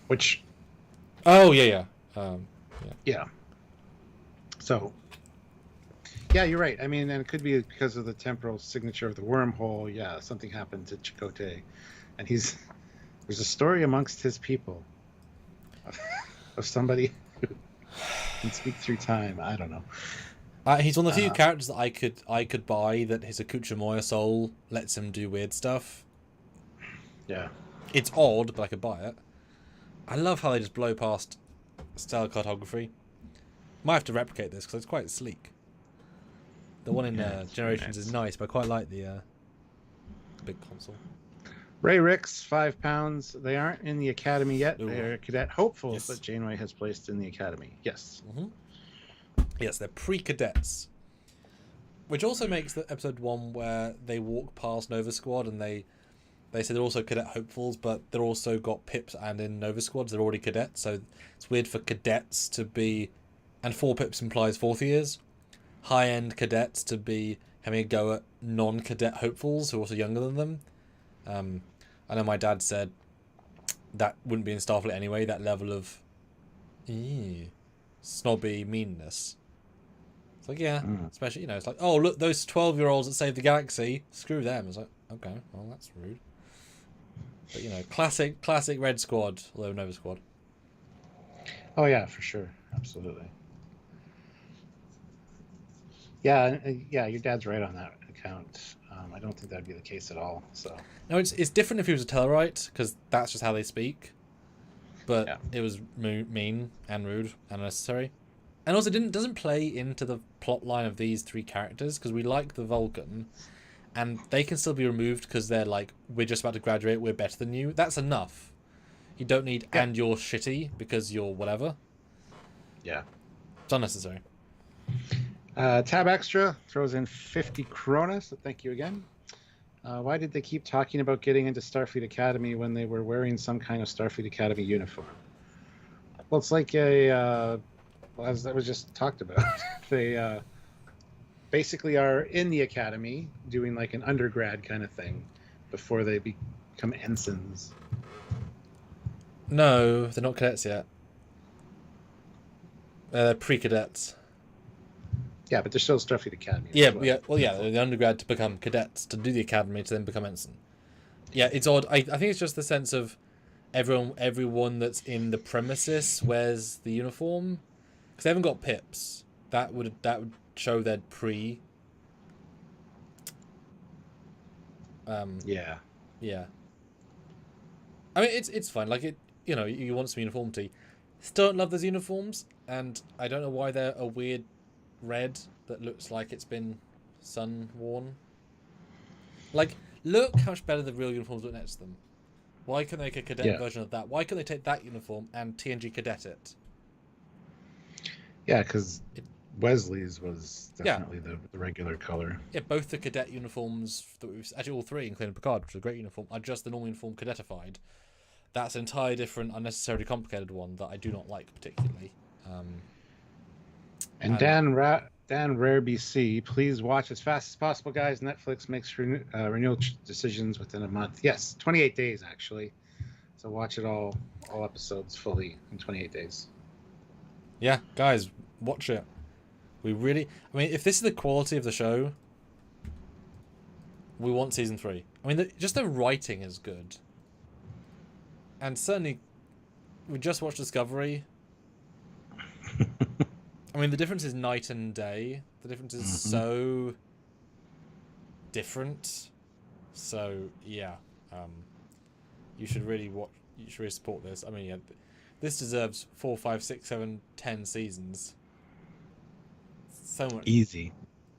which. Oh yeah. Yeah. So. Yeah, you're right. I mean, and it could be because of the temporal signature of the wormhole. Yeah, something happened to Chakotay, and there's a story amongst his people of somebody who can speak through time. I don't know. He's one of the few characters that I could buy that his accoutrement soul lets him do weird stuff. Yeah. It's odd, but I could buy it. I love how they just blow past stellar cartography. Might have to replicate this because it's quite sleek. The one in Generations is nice, but I quite like the big console. Ray Ricks, £5. They aren't in the academy yet. Ooh. They're cadet hopefuls Yes. that Janeway has placed in the academy. Yes. Mm-hmm. Yes, they're pre-cadets. Which also makes the episode 1 where they walk past Nova Squad and they say they're also cadet hopefuls, but they're also got pips and in Nova Squads. They're already cadets, so it's weird for cadets to be... And 4 pips implies 4th years. High-end cadets to be having a go at non-cadet hopefuls who are also younger than them. I know my dad said that wouldn't be in Starfleet anyway, that level of snobby meanness. It's like, yeah, especially, it's like, oh, look, those 12-year-olds that saved the galaxy, screw them. It's like, okay, well, that's rude. But, classic Red Squad, although Nova Squad. Oh, yeah, for sure. Absolutely. Yeah, your dad's right on that account. I don't think that'd be the case at all. So no, it's different if he was a Tellarite, because that's just how they speak. But It was mean and rude and unnecessary, and also doesn't play into the plot line of these 3 characters, because we like the Vulcan, and they can still be removed because they're like, we're just about to graduate, we're better than you. That's enough. You don't need and you're shitty because you're whatever. Yeah, it's unnecessary. Tab Extra throws in 50 Kronas, so thank you again. Why did they keep talking about getting into Starfleet Academy when they were wearing some kind of Starfleet Academy uniform? Well, it's like as that was just talked about. They basically are in the academy doing like an undergrad kind of thing before they become ensigns. No, they're not cadets yet. They're pre-cadets. Yeah, but they're still Starfleet Academy. Yeah, well, they're the undergrad to become cadets, to do the academy, to then become ensign. Yeah, it's odd. I think it's just the sense of everyone that's in the premises wears the uniform, because they haven't got pips. That would show they're pre. Yeah. Yeah. I mean, it's fine. Like you want some uniformity. Still don't love those uniforms, and I don't know why they're a weird red that looks like it's been sun worn. Like, look how much better the real uniforms look next to them. Why couldn't they make a cadet version of that? Why couldn't they take that uniform and TNG cadet it? Yeah, because Wesley's was definitely the regular color. Yeah, both the cadet uniforms that we've actually all 3, including Picard, which is a great uniform, are just the normal uniform cadetified. That's an entirely different, unnecessarily complicated one that I do not like particularly. And Dan Rare BC, please watch as fast as possible, guys. Netflix makes renewal decisions within a month. Yes, 28 days actually. So watch it all episodes fully in 28 days. Yeah, guys, watch it. I mean, if this is the quality of the show, we want season 3. I mean, just the writing is good. And certainly, we just watched Discovery. I mean, the difference is night and day. The difference is so different. So yeah, you should really watch. You should really support this. I mean, yeah, this deserves 4, 5, 6, 7, 10 seasons. So much. Easy.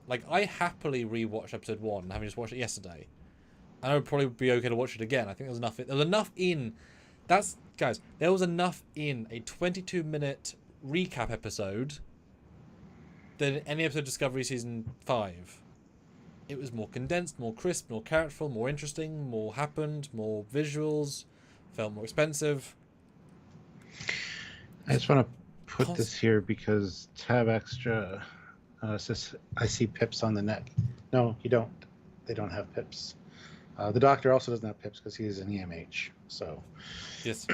Like, I happily rewatched episode 1, having just watched it yesterday. And I would probably be okay to watch it again. I think there was enough. There was enough in. That's guys. There was enough in a 22-minute recap episode than any episode of Discovery season 5. It was more condensed, more crisp, more characterful, more interesting, more happened, more visuals, felt more expensive. I just want to put this here because tab extra says I see pips on the neck. No, you don't. They don't have pips. The Doctor also doesn't have pips because he's an EMH. So yes,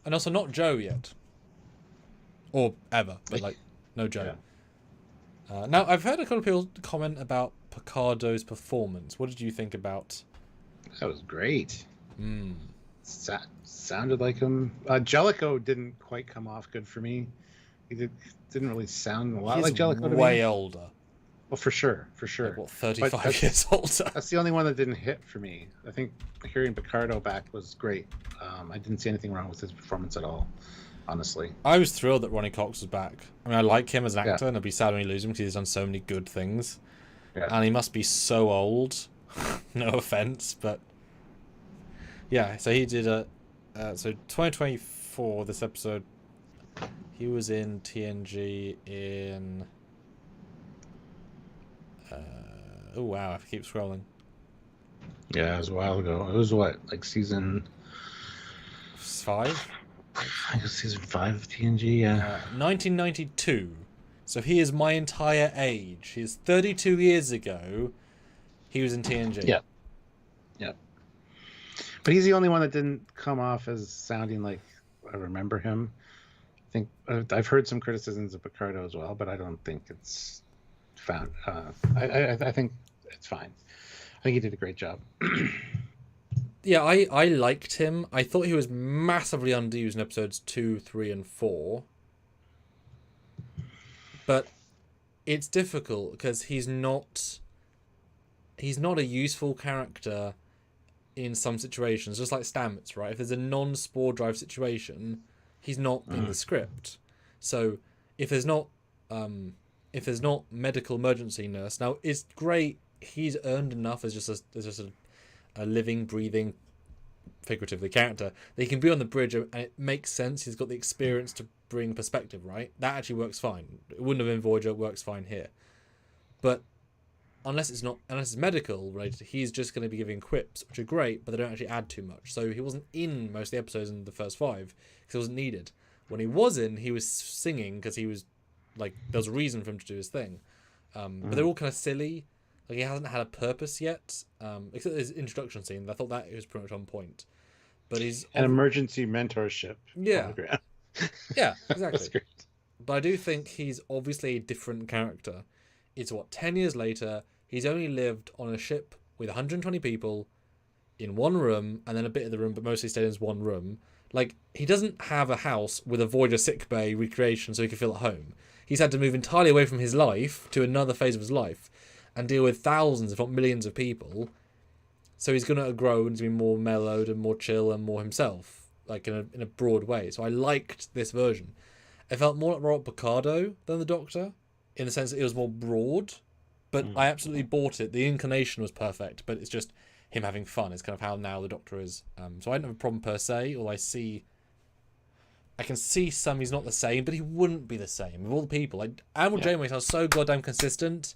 and also not Joe yet, or ever, but like no Joe. Yeah. Now I've heard a couple of people comment about Picardo's performance. What did you think about? That was great. Sounded like him. Jellicoe didn't quite come off good for me. He didn't really sound a lot like Jellicoe. Way older. Well, for sure. Like, what, 35 years older? That's the only one that didn't hit for me. I think hearing Picardo back was great. I didn't see anything wrong with his performance at all, honestly. I was thrilled that Ronnie Cox was back. I mean, I like him as an actor, and I'd be sad when he lose him because he's done so many good things. Yeah. And he must be so old. No offense, but yeah. So he did so 2024. This episode, he was in TNG in. Oh wow! I keep scrolling. Yeah, it was a while ago. It was what, like season 5? I guess season 5 of TNG. Yeah. 1992. So he is my entire age. He's 32 years ago. He was in TNG. Yeah. Yeah. But he's the only one that didn't come off as sounding like I remember him. I think I've heard some criticisms of Picardo as well, but I don't think it's found. I think it's fine. I think he did a great job. Yeah, I liked him. I thought he was massively underused in episodes 2, 3, and 4. But it's difficult because he's not a useful character in some situations, just like Stamets, right? If there's a non-spore drive situation, he's not in the script. So if there's not medical emergency nurse, now it's great. He's earned enough as just a living, breathing, figuratively character that he can be on the bridge, and it makes sense. He's got the experience to bring perspective, right? That actually works fine. It wouldn't have been Voyager. It works fine here. But unless it's medical related, he's just going to be giving quips, which are great, but they don't actually add too much. So he wasn't in most of the episodes in the first 5 because it wasn't needed. When he was in, he was singing because he was like, there was a reason for him to do his thing. But they're all kind of silly. Like, he hasn't had a purpose yet, except his introduction scene. I thought that was pretty much on point. But he's an emergency mentorship. Yeah. Yeah, exactly. But I do think he's obviously a different character. It's 10 years later. He's only lived on a ship with 120 people in one room, and then a bit of the room, but mostly stayed in one room. Like, he doesn't have a house with a Voyager sickbay recreation so he can feel at home. He's had to move entirely away from his life to another phase of his life and deal with thousands, if not millions, of people. So he's going to grow and be more mellowed and more chill and more himself, like in a broad way. So I liked this version. It felt more like Robert Picardo than the Doctor, in the sense that it was more broad, but I absolutely bought it. The inclination was perfect, but it's just him having fun. It's kind of how now the Doctor is. So I don't have a problem per se, although I can see some he's not the same, but he wouldn't be the same. Of all the people, like Admiral Janeway sounds so goddamn consistent.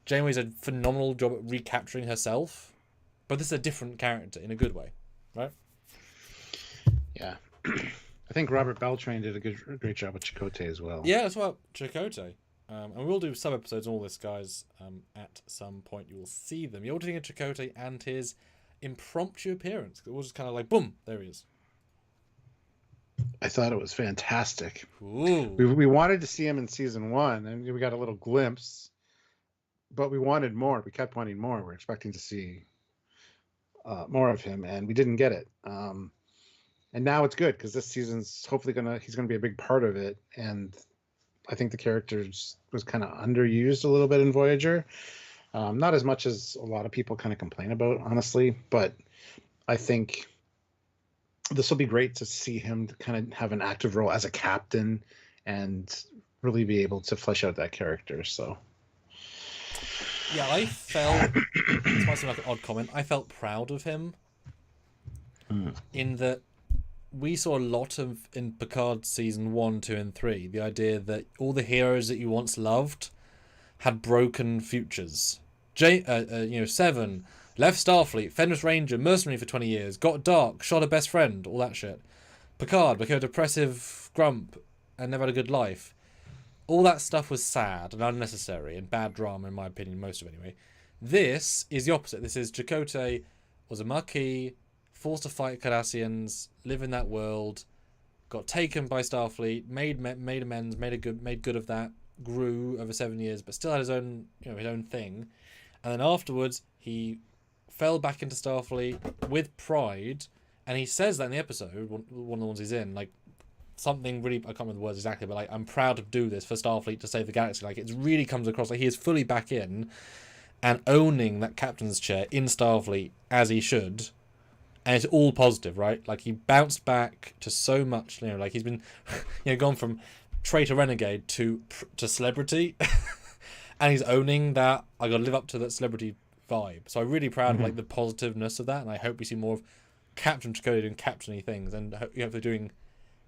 Janeway's a phenomenal job at recapturing herself, but this is a different character in a good way, right? Yeah. I think Robert Beltran did a great job with Chakotay as well. Yeah, that's what Chakotay. And we'll do sub episodes on all this, guys. At some point, you will see them. You're doing a Chakotay and his impromptu appearance. It was just kind of like, boom, there he is. I thought it was fantastic. Ooh. We wanted to see him in season 1, and we got a little glimpse, but we wanted more. We kept wanting more. We're expecting to see more of him, and we didn't get it. And now it's good because this season's hopefully he's gonna be a big part of it, and I think the character was kind of underused a little bit in Voyager. Not as much as a lot of people kind of complain about, honestly, but I think this will be great to see him kind of have an active role as a captain and really be able to flesh out that character. So Yeah, I felt, this might seem like an odd comment, I felt proud of him in that we saw a lot of, in Picard season 1, 2, and 3, the idea that all the heroes that you once loved had broken futures. Seven, left Starfleet, Fenris Ranger, mercenary for 20 years, got dark, shot a best friend, all that shit. Picard became a depressive grump and never had a good life. All that stuff was sad and unnecessary and bad drama, in my opinion, most of it anyway. This is the opposite. This is Chakotay was a Maquis, forced to fight Cardassians, live in that world, got taken by Starfleet, made amends, made good of that, grew over 7 years, but still had his own thing. And then afterwards, he fell back into Starfleet with pride, and he says that in the episode, one of the ones he's in, like, something really, I can't remember the words exactly, but like, I'm proud to do this for Starfleet to save the galaxy. Like, it really comes across like he is fully back in and owning that captain's chair in Starfleet as he should. And it's all positive, right? Like, he bounced back to so much, like he's been, gone from traitor renegade to celebrity. And he's owning that, I got to live up to that celebrity vibe. So I'm really proud of like the positiveness of that, and I hope we see more of Captain Chakotay doing captainy things, and they're doing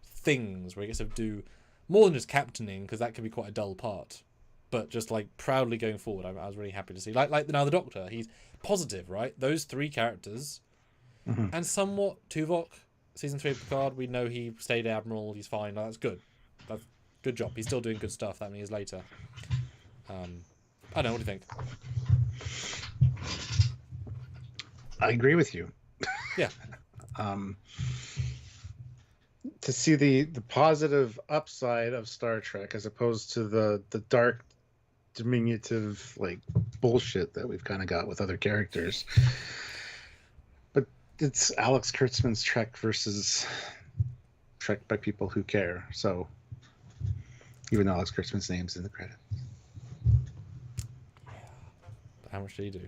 things where he gets to do more than just captaining, because that can be quite a dull part, but just like proudly going forward. I was really happy to see. Like now the Doctor, he's positive, right? Those three characters, and somewhat Tuvok, season 3 of Picard, we know he stayed Admiral, he's fine. That's good. That's good job. He's still doing good stuff that many years later. I don't know, what do you think? I agree with you. Yeah. To see the positive upside of Star Trek as opposed to the dark, diminutive, like, bullshit that we've kind of got with other characters. But it's Alex Kurtzman's Trek versus Trek by people who care. So even though Alex Kurtzman's name's in the credit. How much did he do?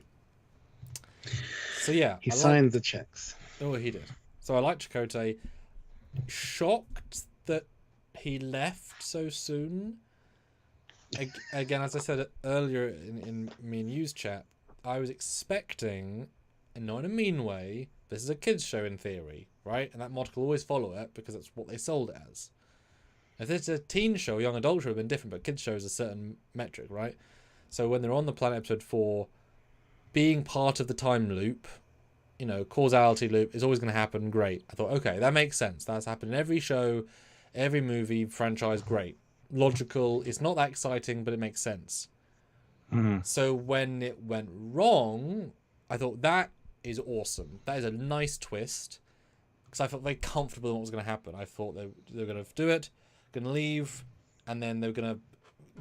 So yeah, he signed the checks. Oh, he did. So I like Chakotay. Shocked that he left so soon. Again, as I said earlier in me and you's chat, I was expecting, and not in a mean way, this is a kids show in theory, right? And that motto will always follow it because that's what they sold it as. If it's a teen show, young adult show would have been different, but kids show is a certain metric, right? So when they're on the planet episode 4, being part of the time loop, causality loop is always going to happen, great. I thought, okay, that makes sense. That's happened in every show, every movie, franchise, great. Logical, it's not that exciting, but it makes sense. So when it went wrong, I thought, that is awesome. That is a nice twist. Because I felt very comfortable in what was going to happen. I thought they were going to do it, going to leave, and then they were going to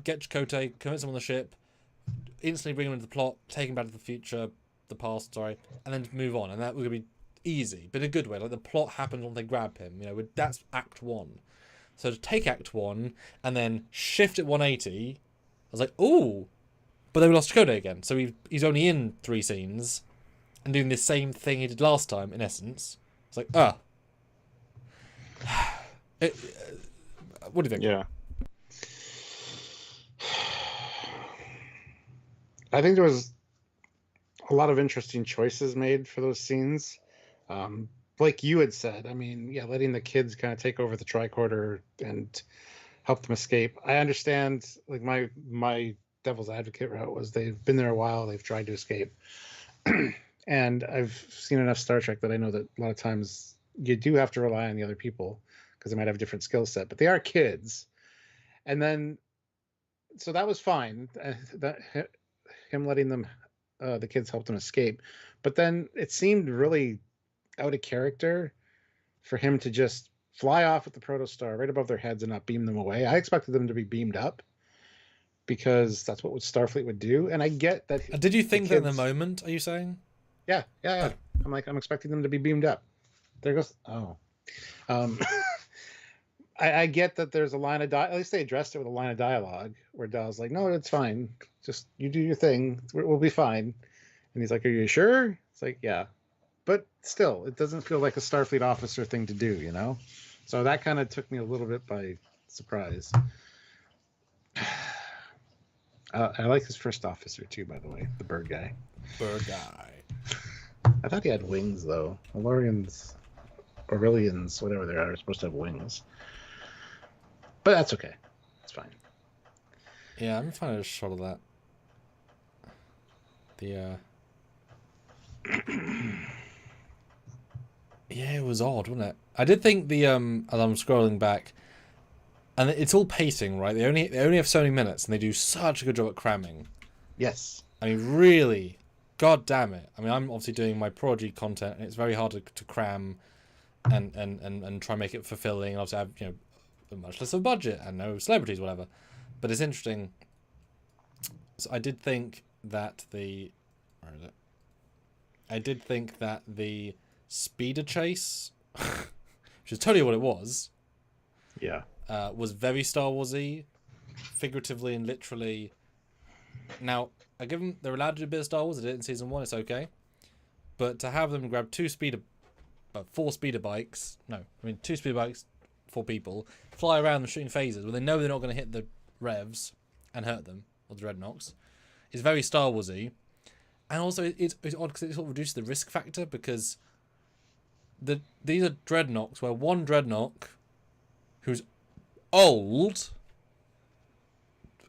get Chakotay, convince him on the ship, instantly bring him into the plot, take him back to the past, and then move on. And that was going to be easy, but in a good way. Like, the plot happens when they grab him. That's Act 1. So to take Act 1 and then shift it 180, I was like, ooh. But then we lost Chakotay again. So he's only in 3 scenes and doing the same thing he did last time, in essence. It's like, what do you think? Yeah. I think there was a lot of interesting choices made for those scenes. Like you had said, letting the kids kind of take over the tricorder and help them escape. I understand, like, my devil's advocate route was they've been there a while, they've tried to escape. And I've seen enough Star Trek that I know that a lot of times you do have to rely on the other people because they might have a different skill set, but they are kids. And then, so that was fine. Him letting them, the kids helped him escape. But then it seemed really out of character for him to just fly off with the protostar right above their heads and not beam them away. I expected them to be beamed up because that's what Starfleet would do. And I get that. Did you think that in the moment, are you saying? Yeah. I'm expecting them to be beamed up. There goes, I get that there's a line of at least they addressed it with a line of dialogue where Dah's like, no, it's fine. Just you do your thing. We'll be fine. And he's like, are you sure? It's like, yeah. But still, it doesn't feel like a Starfleet officer thing to do, you know? So that kind of took me a little bit by surprise. I like his first officer too, by the way, the bird guy. Bird guy. I thought he had wings, though. Aurelians, whatever they are supposed to have wings. But that's okay. It's fine. Yeah, I'm finding a shot of that. The yeah, it was odd, wasn't it? I did think the as I'm scrolling back, and it's all pacing, right? They only have so many minutes, and they do such a good job at cramming. Yes. I mean, really, god damn it. I mean, I'm obviously doing my Prodigy content, and it's very hard to cram and try and make it fulfilling. And obviously, I have, you know, much less of a budget and no celebrities, whatever. But it's interesting. So I did think that where is it? I did think that the speeder chase, which is totally what it was. Yeah. Was very Star Wars-y, figuratively and literally. Now, I give them, they're allowed to do a bit of Star Wars. They did it in season 1. It's okay, but to have them grab 4 speeder bikes. No, I mean 2 speeder bikes, 4 people, fly around them shooting phasers when they know they're not going to hit the revs and hurt them or the dreadnoughts. It's very Star Wars-y, and also it's odd because it sort of reduces the risk factor because these are dreadnoughts where one dreadnought who's old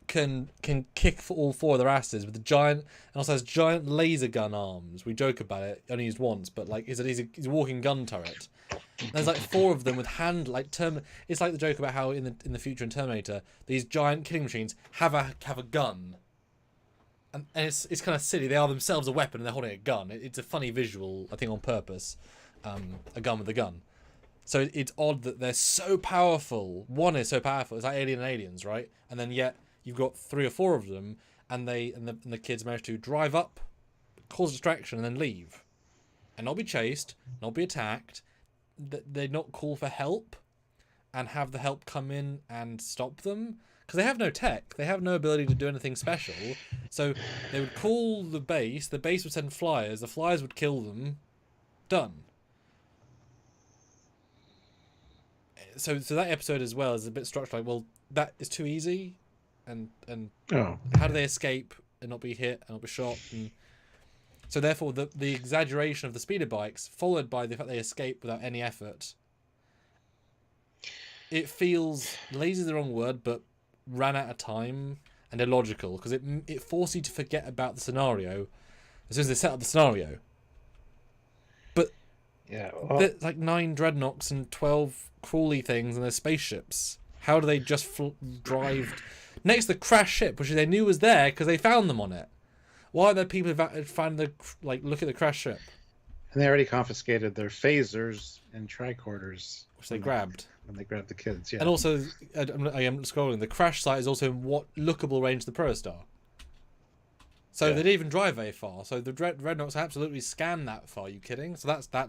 can kick for all 4 of their asses with the giant, and also has giant laser gun arms. We joke about it, only used once, but like he's a walking gun turret. And there's like 4 of them with it's like the joke about how in the future in Terminator these giant killing machines have a gun, and it's kind of silly. They are themselves a weapon and they're holding a gun. It's a funny visual, I think, on purpose. A gun with a gun. So it's odd that they're so powerful. One is so powerful. It's like Alien and Aliens, right? And then yet you've got 3 or 4 of them, and the kids manage to drive up, cause distraction, and then leave, and not be chased, not be attacked. They not call for help, and have the help come in and stop them because they have no tech. They have no ability to do anything special. So they would call the base. The base would send flyers. The flyers would kill them. Done. So that episode as well is a bit structured like, well, that is too easy, and how do they escape and not be hit and not be shot? And so therefore the exaggeration of the speeder bikes followed by the fact they escape without any effort. It feels lazy is the wrong word, but ran out of time and illogical because it forces you to forget about the scenario as soon as they set up the scenario. But yeah, there's like 9 dreadnoughts and 12 crawly things and their spaceships. How do they just drive next to the crash ship, which they knew was there because they found them on it? Why are there people who find look at the crash ship? And they already confiscated their phasers and tricorders, which they grabbed when they grabbed the kids. Yeah, and also I am scrolling. The crash site is also in what lookable range the Protostar. So they didn't even drive very far. So the dreadnoughts absolutely scanned that far. Are you kidding? So that's I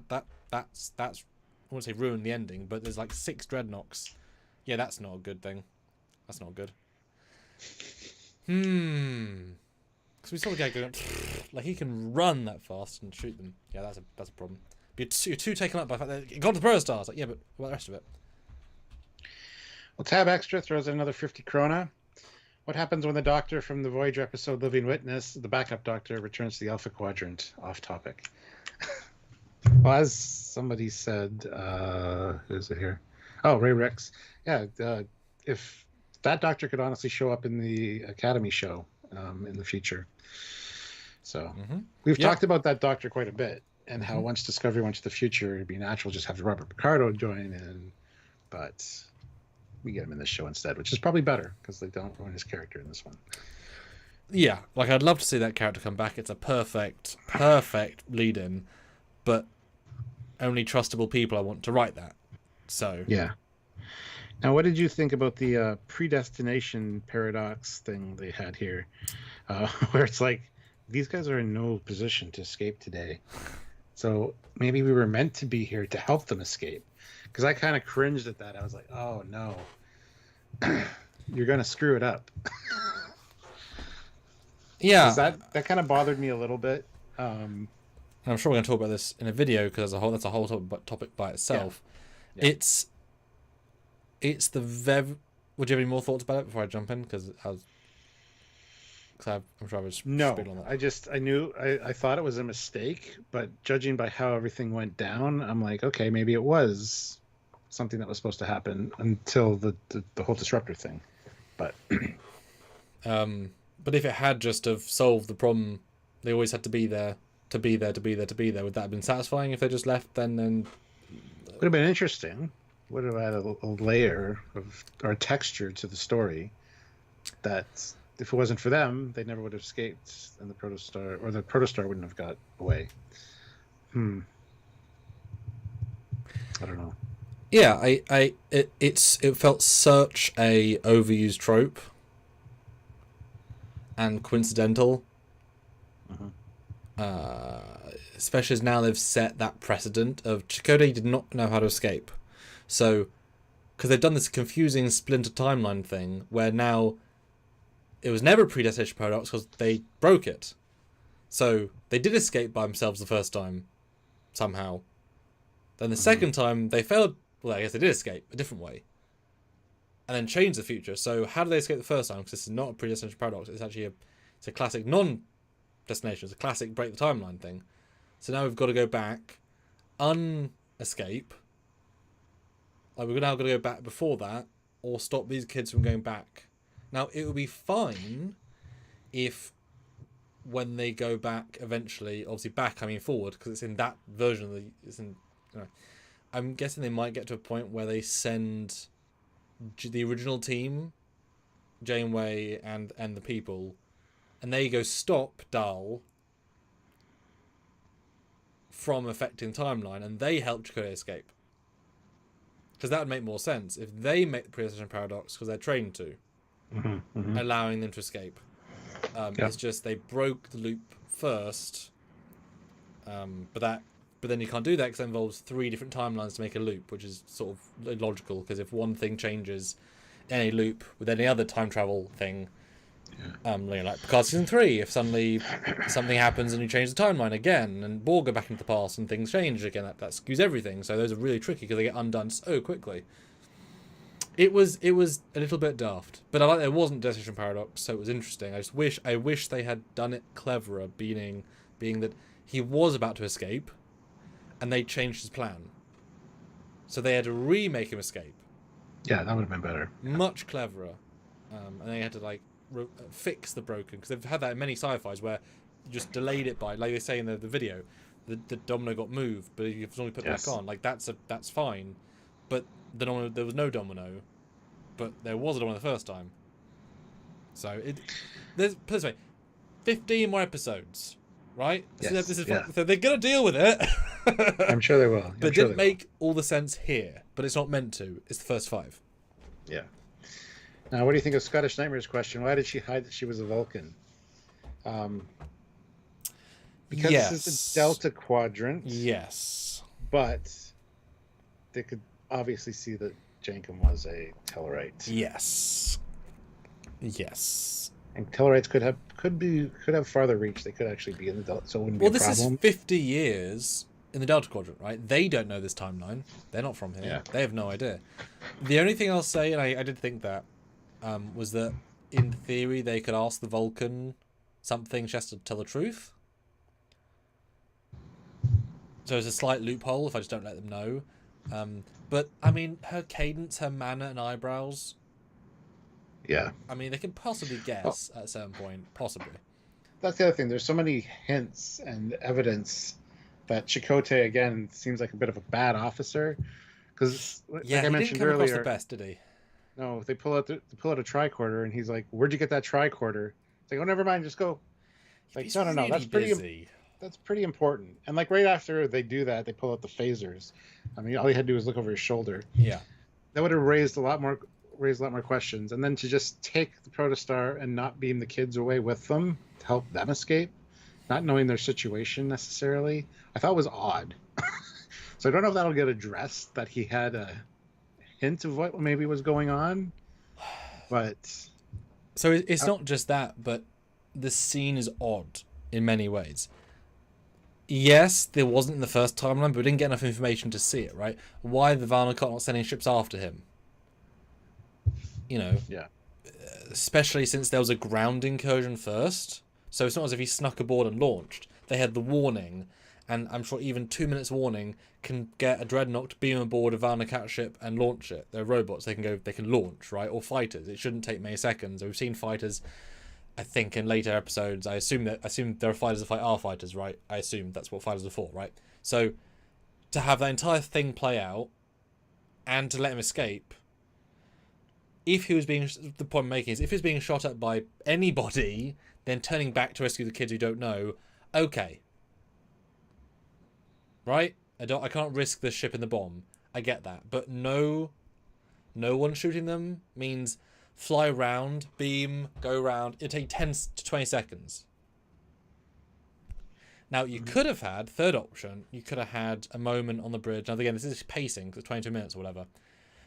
won't say ruined the ending, but there's like 6 dreadnoughts. Yeah, that's not a good thing. That's not good. Because we saw the guy going like he can run that fast and shoot them. Yeah, that's a problem. But you're too taken up by the fact that it got to the Protostar. It's like, yeah, but what about the rest of it? Well, Tab Extra throws in another 50 krona. What happens when the Doctor from the Voyager episode Living Witness, the backup Doctor, returns to the Alpha Quadrant? Off topic. Well, as somebody said, who's it here? Oh, Ray Ricks. Yeah, if that Doctor could honestly show up in the Academy show in the future. So we've talked about that Doctor quite a bit, and how once Discovery went to the future, it'd be natural just have Robert Picardo join in, but we get him in this show instead, which is probably better because they don't ruin his character in this one. Yeah, like I'd love to see that character come back. It's a perfect lead-in, but only trustable people I want to write that. So yeah. Now, what did you think about the predestination paradox thing they had here, where it's like these guys are in no position to escape today, so maybe we were meant to be here to help them escape? because I kind of cringed at that. I was like, oh no, you're gonna screw it up. Yeah, that kind of bothered me a little bit. And I'm sure we're going to talk about this in a video because that's a whole topic by itself. Yeah. It's the Would you have any more thoughts about it before I jump in? Because I'm sure I was speaking on that. I thought it was a mistake, but judging by how everything went down, I'm like, okay, maybe it was something that was supposed to happen until the whole disruptor thing. But but if it had just have solved the problem, they always had to be there. Would that have been satisfying if they just left then? Would have been interesting. Would have added a layer of or texture to the story that if it wasn't for them, they never would have escaped, and the protostar wouldn't have got away. I don't know. Yeah, it felt such a overused trope and coincidental. Especially as now they've set that precedent of Chakotay did not know how to escape. So, because they've done this confusing splinter timeline thing where now it was never a predestination paradox because they broke it. So they did escape by themselves the first time, somehow. Then the second time they failed. Well, I guess they did escape a different way, and then changed the future. So how did they escape the first time? Because this is not a predestination paradox. It's actually it's a classic non-destination. It's a classic break the timeline thing. So now we've got to go back, escape. Like we're now got to go back before that, or stop these kids from going back. Now it would be fine if, when they go back eventually, obviously back, I mean forward, because it's in that version of I'm guessing they might get to a point where they send the original team, Janeway and the people, and they go stop Dahl from affecting timeline, and they help Chakotay escape. Because that would make more sense if they make the predestination paradox because they're trained to, allowing them to escape. It's just they broke the loop first, but then you can't do that because it involves 3 different timelines to make a loop, which is sort of illogical. Because if one thing changes in a loop with any other time travel thing, like Picard season 3, if suddenly something happens and you change the timeline again, and Borg go back into the past and things change again, that skews everything. So those are really tricky because they get undone so quickly. It was a little bit daft, but I like that it wasn't Destination Paradox, so it was interesting. I wish they had done it cleverer, being that he was about to escape, and they changed his plan, so they had to remake him escape. Yeah, that would have been better. Much cleverer, and they had to fix the broken, because they've had that in many sci-fis where you just delayed it by, like they say in the video, the domino got moved, but you've only put it back on. Like that's fine, but there was no domino, but there was a domino the first time. So put it this way, 15 more episodes, right? Yes. So they're gonna deal with it. I'm sure they will. But it didn't make all the sense here, but it's not meant to. It's the first 5. Yeah. Now, what do you think of Scottish Nightmare's question? Why did she hide that she was a Vulcan? Because this is a Delta Quadrant. Yes. But they could obviously see that Jankum was a Tellarite. Yes. And Tellarites could have farther reach. They could actually be in the Delta, so it wouldn't be a problem. Well, this is 50 years in the Delta Quadrant, right? They don't know this timeline. They're not from here. Yeah. They have no idea. The only thing I'll say, and I did think that, was that in theory they could ask the Vulcan something just to tell the truth. So it's a slight loophole if I just don't let them know. But I mean, her cadence, her manner, and eyebrows. Yeah. I mean, they can possibly guess at a certain point, possibly. That's the other thing. There's so many hints and evidence that Chakotay again seems like a bit of a bad officer. Because, like I mentioned didn't come earlier, across the best, did he? No, they pull out a tricorder, and he's like, "Where'd you get that tricorder?" It's like, "Oh, never mind, just go." Like, no, really that's pretty busy. That's pretty important. And like right after they do that, they pull out the phasers. I mean, all he had to do was look over his shoulder. Yeah, that would have raised a lot more questions. And then to just take the protostar and not beam the kids away with them to help them escape, not knowing their situation necessarily, I thought was odd. So I don't know if that'll get addressed, that he had a hint of what maybe was going on. But so it's not just that, but the scene is odd in many ways. Yes, there wasn't in the first timeline, but we didn't get enough information to see it, right? Why the Varnacot not sending ships after him? You know, yeah, especially since there was a ground incursion first. So it's not as if he snuck aboard and launched. They had the warning, and I'm sure even 2 minutes warning can get a dreadnought to beam aboard a Varnacat ship and launch it. They're robots; they can launch, right? Or fighters. It shouldn't take many seconds. We've seen fighters, I think, in later episodes. I assume there are fighters that fight our fighters, right? I assume that's what fighters are for, right? So to have that entire thing play out and to let him escape. If he was being, the point I'm making is, if he was being shot at by anybody, then turning back to rescue the kids who don't know, okay, right? I can't risk the ship in the bomb. I get that, but no one shooting them means fly around, beam, go around. It'd take 10 to 20 seconds. Now you could have had third option. You could have had a moment on the bridge. Now again, this is pacing because 22 minutes or whatever.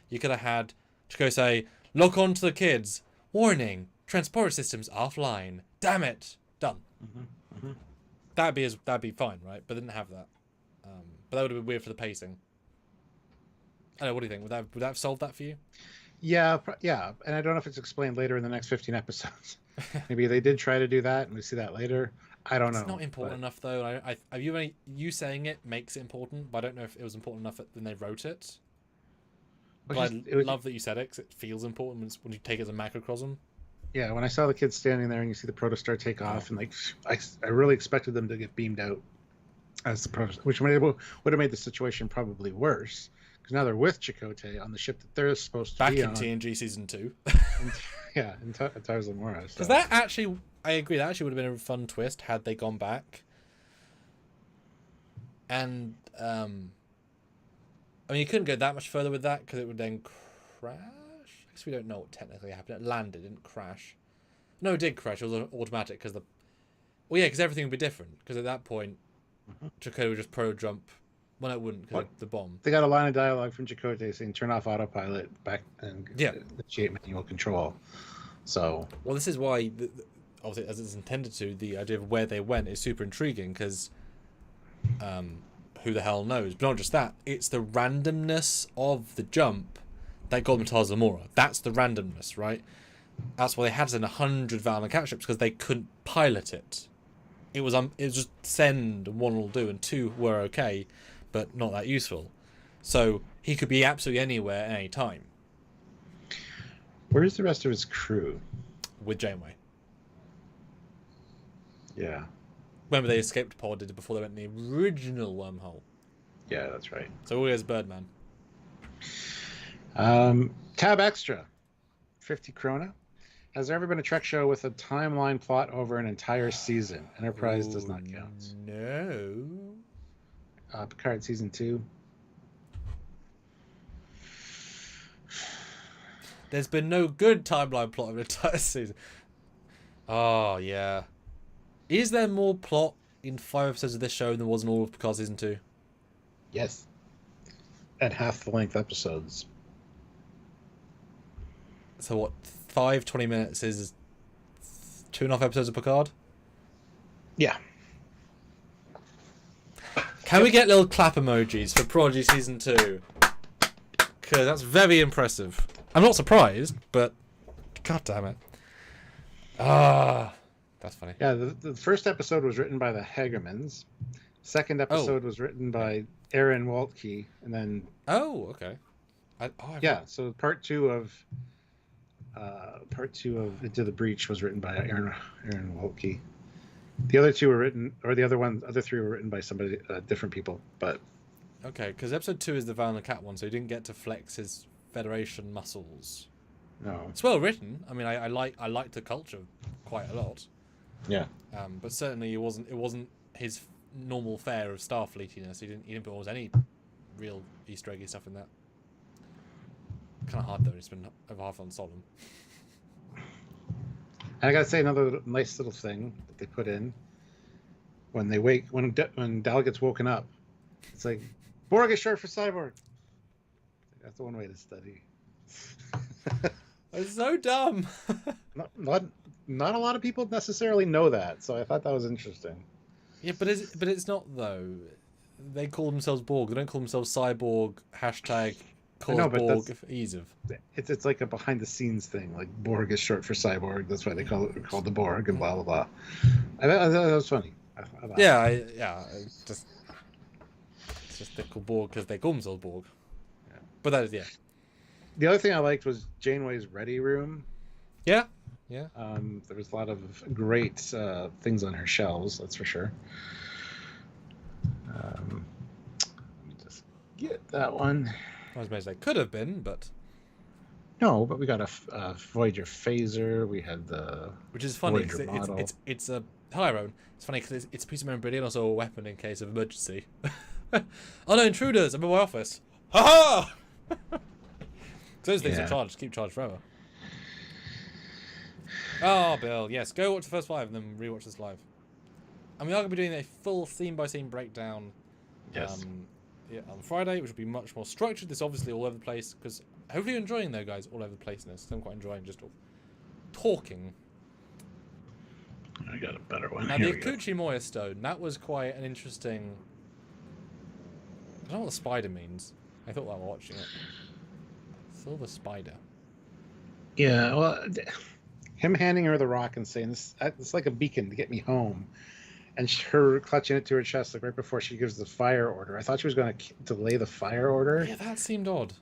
You could have had to go say, lock on to the kids. Warning, transporter systems offline. Damn it. Done. That'd be fine, right? But they didn't have that. But that would have been weird for the pacing. I don't know, what do you think? Would that have solved that for you? Yeah, and I don't know if it's explained later in the next 15 episodes. Maybe they did try to do that, and we see that later. I don't know. It's not important enough, though. You saying it makes it important, but I don't know if it was important enough when they wrote it. But I love that you said it, because it feels important when you take it as a macrocosm. Yeah, when I saw the kids standing there and you see the protostar take off, and like I really expected them to get beamed out as the protostar, which would have made the situation probably worse, because now they're with Chakotay on the ship that they're supposed to be on. Back in TNG season 2. Yeah, in Tars Lamora. Because that actually, I agree, that actually would have been a fun twist had they gone back. And I mean, you couldn't go that much further with that because it would then crash. I guess we don't know what technically happened. It landed, didn't crash. No, it did crash. It was automatic because because everything would be different. Because at that point, Chakotay would just pro jump. Well, it wouldn't because of the bomb. They got a line of dialogue from Chakotay saying, "Turn off autopilot, back and initiate manual control." So, well, this is why, obviously, as it's intended to, the idea of where they went is super intriguing because, who the hell knows? But not just that; it's the randomness of the jump that got them to Tars Lamora. That's the randomness, right? That's why they had to send 100 Varnacat ships because they couldn't pilot it. It was just send, and one will do, and 2 were okay, but not that useful. So he could be absolutely anywhere at any time. Where's the rest of his crew? With Janeway. Yeah. Remember, they escaped pod before they went in the original wormhole. Yeah, that's right. So always Birdman. Tab extra, 50 krona. Has there ever been a Trek show with a timeline plot over an entire season? Enterprise does not count. No. Picard season 2. There's been no good timeline plot of an entire season. Oh, yeah. Is there more plot in 5 episodes of this show than there was in all of Picard season 2? Yes. At half the length episodes. So what, 5 20 minutes is 2.5 episodes of Picard? Yeah. Can we get little clap emojis for Prodigy season 2? Because that's very impressive. I'm not surprised, but god damn it. That's funny. Yeah, the first episode was written by the Hagermans. Second episode was written by Aaron Waltke, and then okay. So part two of Into the Breach was written by Aaron Waltke. The other 2 were written, or the other 3 were written by somebody, different people. But okay, because episode 2 is the Varnacat one, so he didn't get to flex his Federation muscles. No, it's well written. I mean, I like the culture quite a lot. Yeah. But certainly it wasn't his normal fare of Starfleetiness. He didn't put almost any real Easter eggy stuff in that. Kind of hard though. It's been over half on Solemn. And I gotta say another nice little thing that they put in when Dal gets woken up. It's like Borg is short for cyborg. That's the one way to study. It's so dumb. Not a lot of people necessarily know that, so I thought that was interesting. Yeah, but it's not though. They call themselves Borg. They don't call themselves cyborg. Hashtag call Borg for ease of. It's like a behind the scenes thing. Like Borg is short for cyborg. That's why they called the Borg and blah blah blah. I thought that was funny. It's just they call Borg because they call themselves Borg. Yeah. But that is The other thing I liked was Janeway's ready room. Yeah. There was a lot of great things on her shelves, that's for sure. Let me just get that one. I was going to say could have been, but no. But we got a Voyager phaser. We had the which is funny because it's a Tyrone. It's funny because it's a piece of memorabilia and also a weapon in case of emergency. Oh no, intruders! I'm in my office. Ha ha! Those things are keep charged forever. Oh, Bill, yes, go watch the first 5 and then rewatch this live. And we are going to be doing a full scene-by-scene breakdown on Friday, which will be much more structured. This is obviously all over the place, because hopefully you're enjoying, though, guys, all over the placeness. I'm quite enjoying just talking. I got a better one. Now, the Akuchi Moya Stone, that was quite an interesting... I don't know what the spider means. I thought that while watching it. Silver spider. Yeah, well... Him handing her the rock and saying, it's like a beacon to get me home. And her clutching it to her chest like right before she gives the fire order. I thought she was going to delay the fire order. Yeah, that seemed odd.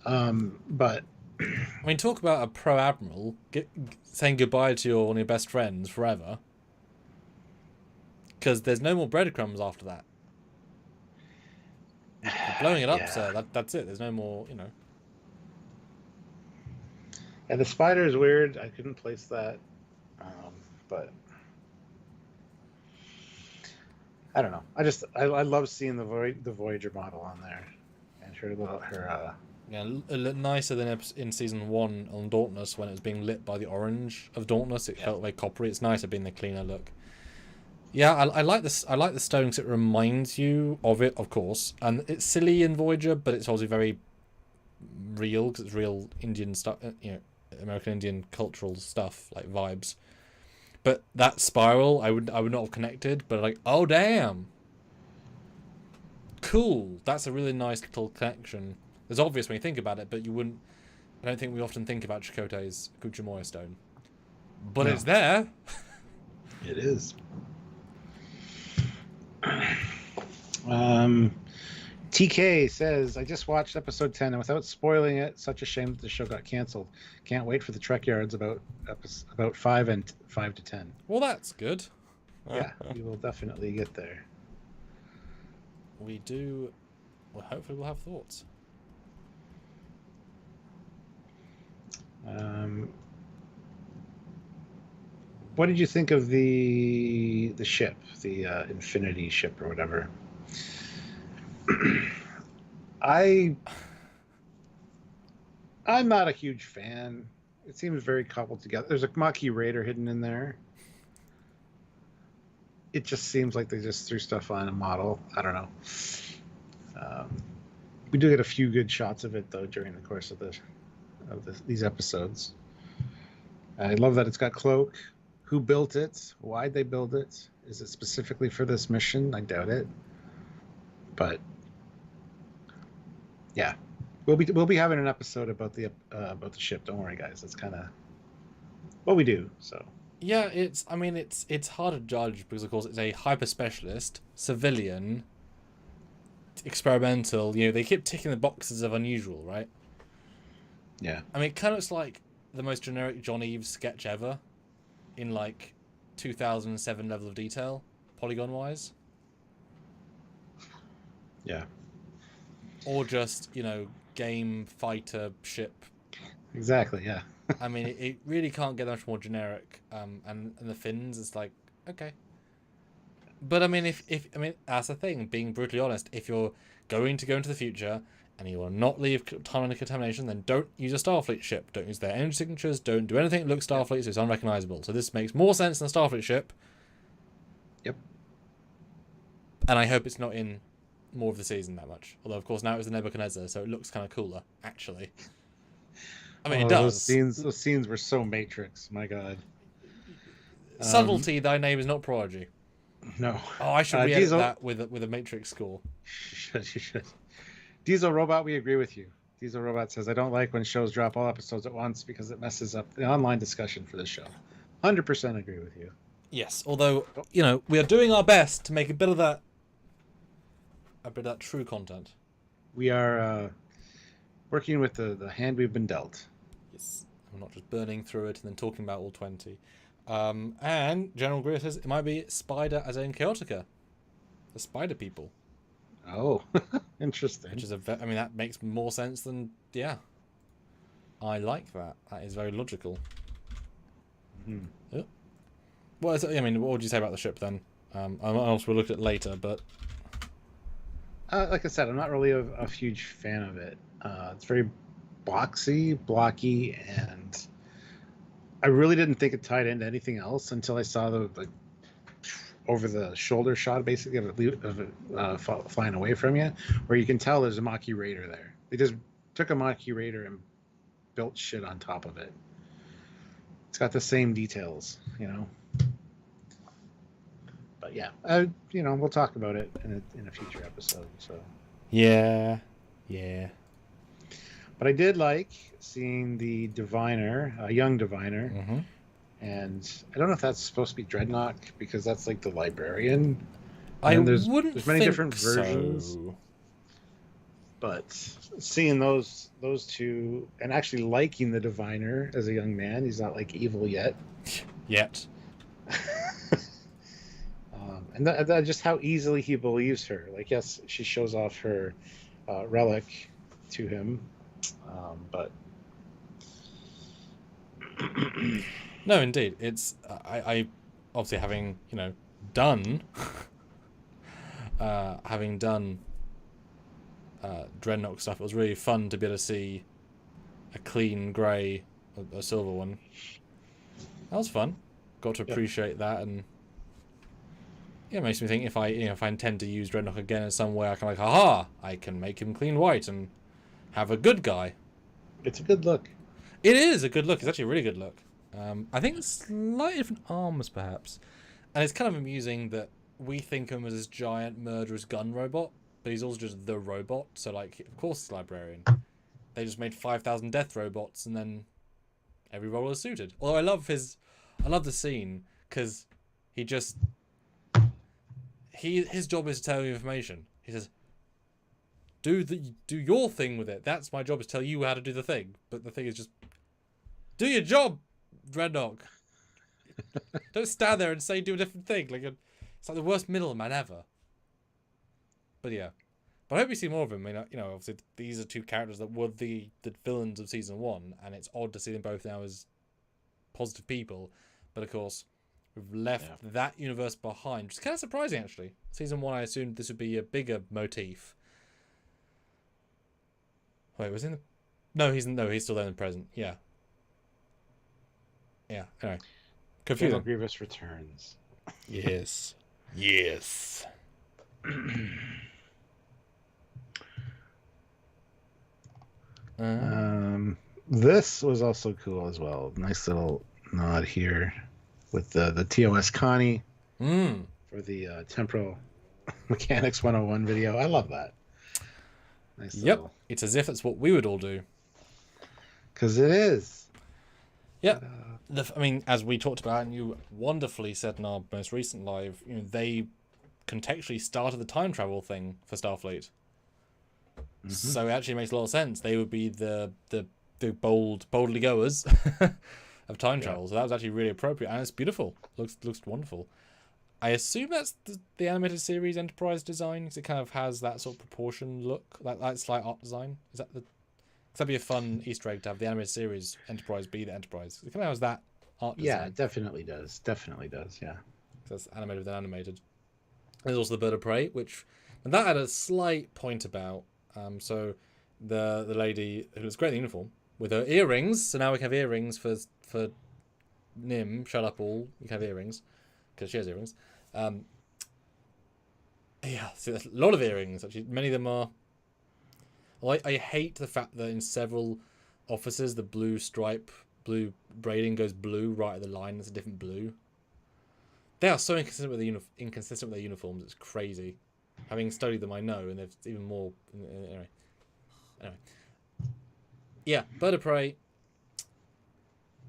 But... I mean, talk about a pro-admiral saying goodbye to one of your best friends forever. Because there's no more breadcrumbs after that. You're blowing it up, sir. That's it. There's no more, And the spider is weird. I couldn't place that, but I don't know. I love seeing the Voyager model on there, and her. Yeah, a little nicer than in season 1 on Dauntless when it was being lit by the orange of Dauntless. It felt very coppery. It's nicer being the cleaner look. Yeah, I like this. I like the stone because it reminds you of it, of course, and it's silly in Voyager, but it's also very real because it's real Indian stuff. American Indian cultural stuff, like vibes. But that spiral I would not have connected, but like, oh damn. Cool. That's a really nice little connection. It's obvious when you think about it, but I don't think we often think about Chakotay's Kuchamoya stone. But it's there. It is. TK says, I just watched episode 10 and without spoiling it, such a shame that the show got canceled. Can't wait for the Trekyards about 5 to 10. Well, that's good. Yeah, we will definitely get there. We do. Well, hopefully we'll have thoughts. What did you think of the ship, the Infinity ship or whatever? I'm not a huge fan. It seems very cobbled together. There's a Maquis Raider hidden in there. It just seems like they just threw stuff on a model. I don't know. We do get a few good shots of it though during the course of these episodes. I love that it's got cloak. Who built it? Why'd they build it? Is it specifically for this mission? I doubt it. But yeah, we'll be having an episode about the ship. Don't worry, guys. That's kind of what we do. So yeah, it's hard to judge because of course it's a hyper specialist civilian experimental. They keep ticking the boxes of unusual, right? Yeah. I mean, it kind of looks like the most generic John Eves sketch ever, in like 2007 level of detail, polygon wise. Yeah. Or just, game fighter ship. Exactly, yeah. I mean, it really can't get much more generic. And the fins, it's like, okay. But I mean, if that's the thing, being brutally honest, if you're going to go into the future and you will not leave time under contamination, then don't use a Starfleet ship. Don't use their energy signatures. Don't do anything that looks Starfleet, so it's unrecognizable. So this makes more sense than a Starfleet ship. Yep. And I hope it's not in more of the season that much. Although, of course, now it's the Nebuchadnezzar, so it looks kind of cooler, actually. I mean, it does. Those scenes were so Matrix. My God. Subtlety, thy name is not Prodigy. No. Oh, I should re-edit that with a Matrix score. You should. Diesel Robot, we agree with you. Diesel Robot says, I don't like when shows drop all episodes at once because it messes up the online discussion for the show. 100% agree with you. Yes, although, you know, we are doing our best to make a bit of that true content. We are working with the hand we've been dealt. Yes, we're not just burning through it and then talking about all 20. And General Greer says it might be Spider as in Chaotica. The Spider people. Oh, interesting. Which is I mean, that makes more sense than, yeah. I like that. That is very logical. Mm-hmm. Yep. Well, I mean, what would you say about the ship then? Also, we'll look at it later, but... like I said, I'm not really a huge fan of it. It's very boxy, blocky, and I really didn't think it tied into anything else until I saw the over-the-shoulder shot, basically, of it flying away from you, where you can tell there's a Maquis Raider there. They just took a Maquis Raider and built shit on top of it. It's got the same details, you know. But yeah, you know, we'll talk about it in a future episode. So yeah. But I did like seeing the diviner, a young diviner, mm-hmm. and I don't know if that's supposed to be Dreadnought because that's like the librarian. There's many different versions. So. But seeing those two, and actually liking the diviner as a young man, he's not like evil yet. And that just how easily he believes her. Like, yes, she shows off her relic to him, but no, indeed, it's I obviously having done Dreadnought stuff. It was really fun to be able to see a clean grey, a silver one. That was fun. Got to appreciate that, and yeah, it makes me think if I intend to use Dreadnought again in some way, I can aha, I can make him clean white and have a good guy. It's a good look. It is a good look. It's actually a really good look. I think slightly different arms, perhaps, and it's kind of amusing that we think of him as this giant murderous gun robot, but he's also just the robot. So, like, of course, it's librarian. They just made 5,000 death robots, and then every role is suited. Although I love the scene because his job is to tell you information. He says, do your thing with it. That's my job, is tell you how to do the thing. But the thing is just, do your job, Dreadnought. Don't stand there and say do a different thing. It's like the worst middleman ever. But yeah. But I hope we see more of him. I mean, obviously these are two characters that were the villains of season 1, and it's odd to see them both now as positive people. But of course, we've left that universe behind, which is kind of surprising, actually. Season 1, I assumed this would be a bigger motif. Wait, was he in the... No, he's still there in the present. Yeah. Yeah, anyway. Confusing. Grievous returns. Yes. Yes. This was also cool as well. Nice little nod here with the TOS Connie for the Temporal Mechanics 101 video. I love that. Nice. Yep. Little... It's as if it's what we would all do. Because it is. Yep. I mean, as we talked about, and you wonderfully said in our most recent live, they contextually started the time travel thing for Starfleet. Mm-hmm. So it actually makes a lot of sense. They would be the boldly goers of time travel. So that was actually really appropriate, and it's beautiful. Looks wonderful. I assume that's the animated series Enterprise design, because it kind of has that sort of proportion look, that slight art design. Is that the? That'd be a fun Easter egg to have the animated series Enterprise be the Enterprise. It kind of has that art design. Yeah, it definitely does. Definitely does. Yeah. That's animated than animated. There's also the Bird of Prey, and that had a slight point about. So the lady who looks great in the uniform with her earrings. So now we can have earrings for Nim. Shut up, all. You can have earrings because she has earrings. Yeah, so there's a lot of earrings. Actually, many of them are. Well, I hate the fact that in several offices the blue braiding goes blue right at the line. It's a different blue. They are so inconsistent with their uniforms. It's crazy. Having studied them, I know, and there's even more. Anyway. Yeah, Bird of Prey.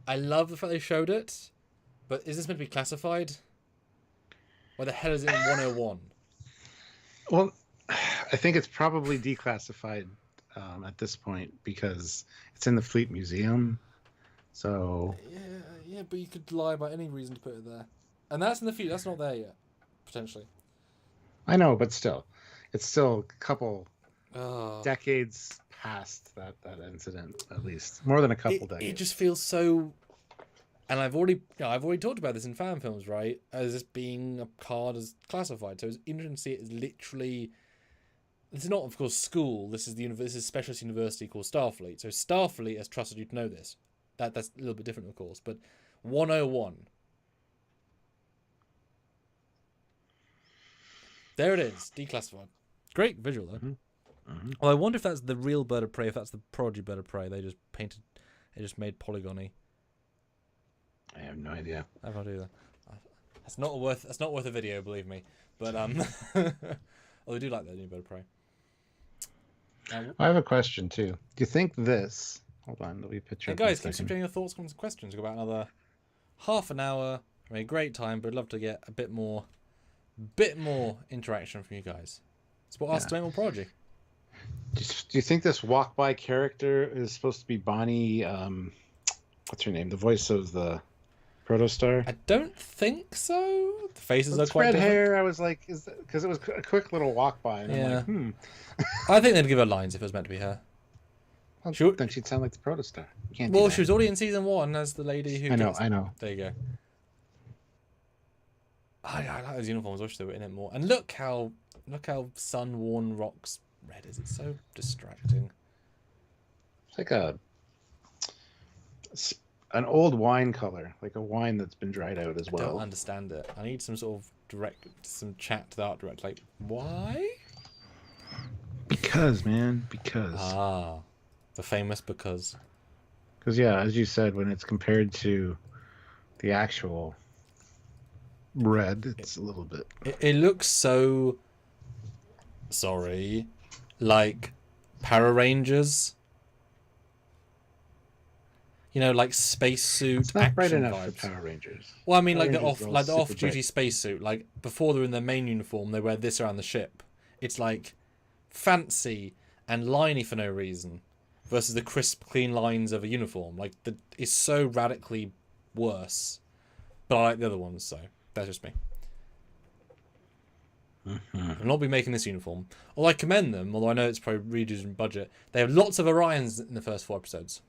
I love the fact they showed it, but is this meant to be classified? Why the hell is it in 101? Well, I think it's probably declassified at this point because it's in the Fleet Museum. So yeah, but you could lie about any reason to put it there, and that's in the future. That's not there yet, potentially. I know, but still, it's still a couple Oh. decades past that incident, at least more than a couple decades. It just feels so. And I've already talked about this in fan films, right? As this being a card as classified. So it's interesting to see it as literally. This is not, of course, school. This is this is a specialist university called Starfleet. So Starfleet has trusted you to know this. That's a little bit different, of course. But 101. There it is, declassified. Great visual though. Mm-hmm. Well, I wonder if that's the real Bird of Prey. If that's the Prodigy Bird of Prey, they just made polygony. I have no idea. I have no idea. That's not worth a video, believe me. But well, I do like that new Bird of Prey. I have a question too. Do you think this? Hold on, let me picture. Hey guys, keep submitting your thoughts, comments, and questions. We've got about another half an hour. I mean, great time, but I'd love to get a bit more interaction from you guys. It's what us to make more Prodigy. Do you think this walk by character is supposed to be Bonnie? What's her name? The voice of the Protostar? I don't think so. The faces are quite red different. hair. I was like, is that because it was a quick little walk by? And Yeah. I'm like, I think they'd give her lines if it was meant to be her. Well, then she'd sound like the Protostar. You can't. Well, she was already in season 1 as the lady who. I know. There you go. I like those uniforms. I wish they were in it more. And look how sun-worn Rock's red is. It's so distracting. It's like an old wine color, like a wine that's been dried out as well. I don't understand it. I need some sort of some chat to the art director. Like, why? Because, man, because. The famous because. Because, yeah, as you said, when it's compared to the actual red, it's a little bit. It looks so. Sorry, like Power Rangers. You know, like spacesuit. It's not bright action enough vibes. for Power Rangers. Well, I mean, Power like Rangers the are all off-duty super spacesuit. Like before they're in their main uniform, they wear this around the ship. It's like fancy and liney for no reason, versus the crisp, clean lines of a uniform. Like it's so radically worse. But I like the other ones, so that's just me. I'll not be making this uniform. Although I commend them, although I know it's probably reduced budget. They have lots of Orions in the first 4 episodes.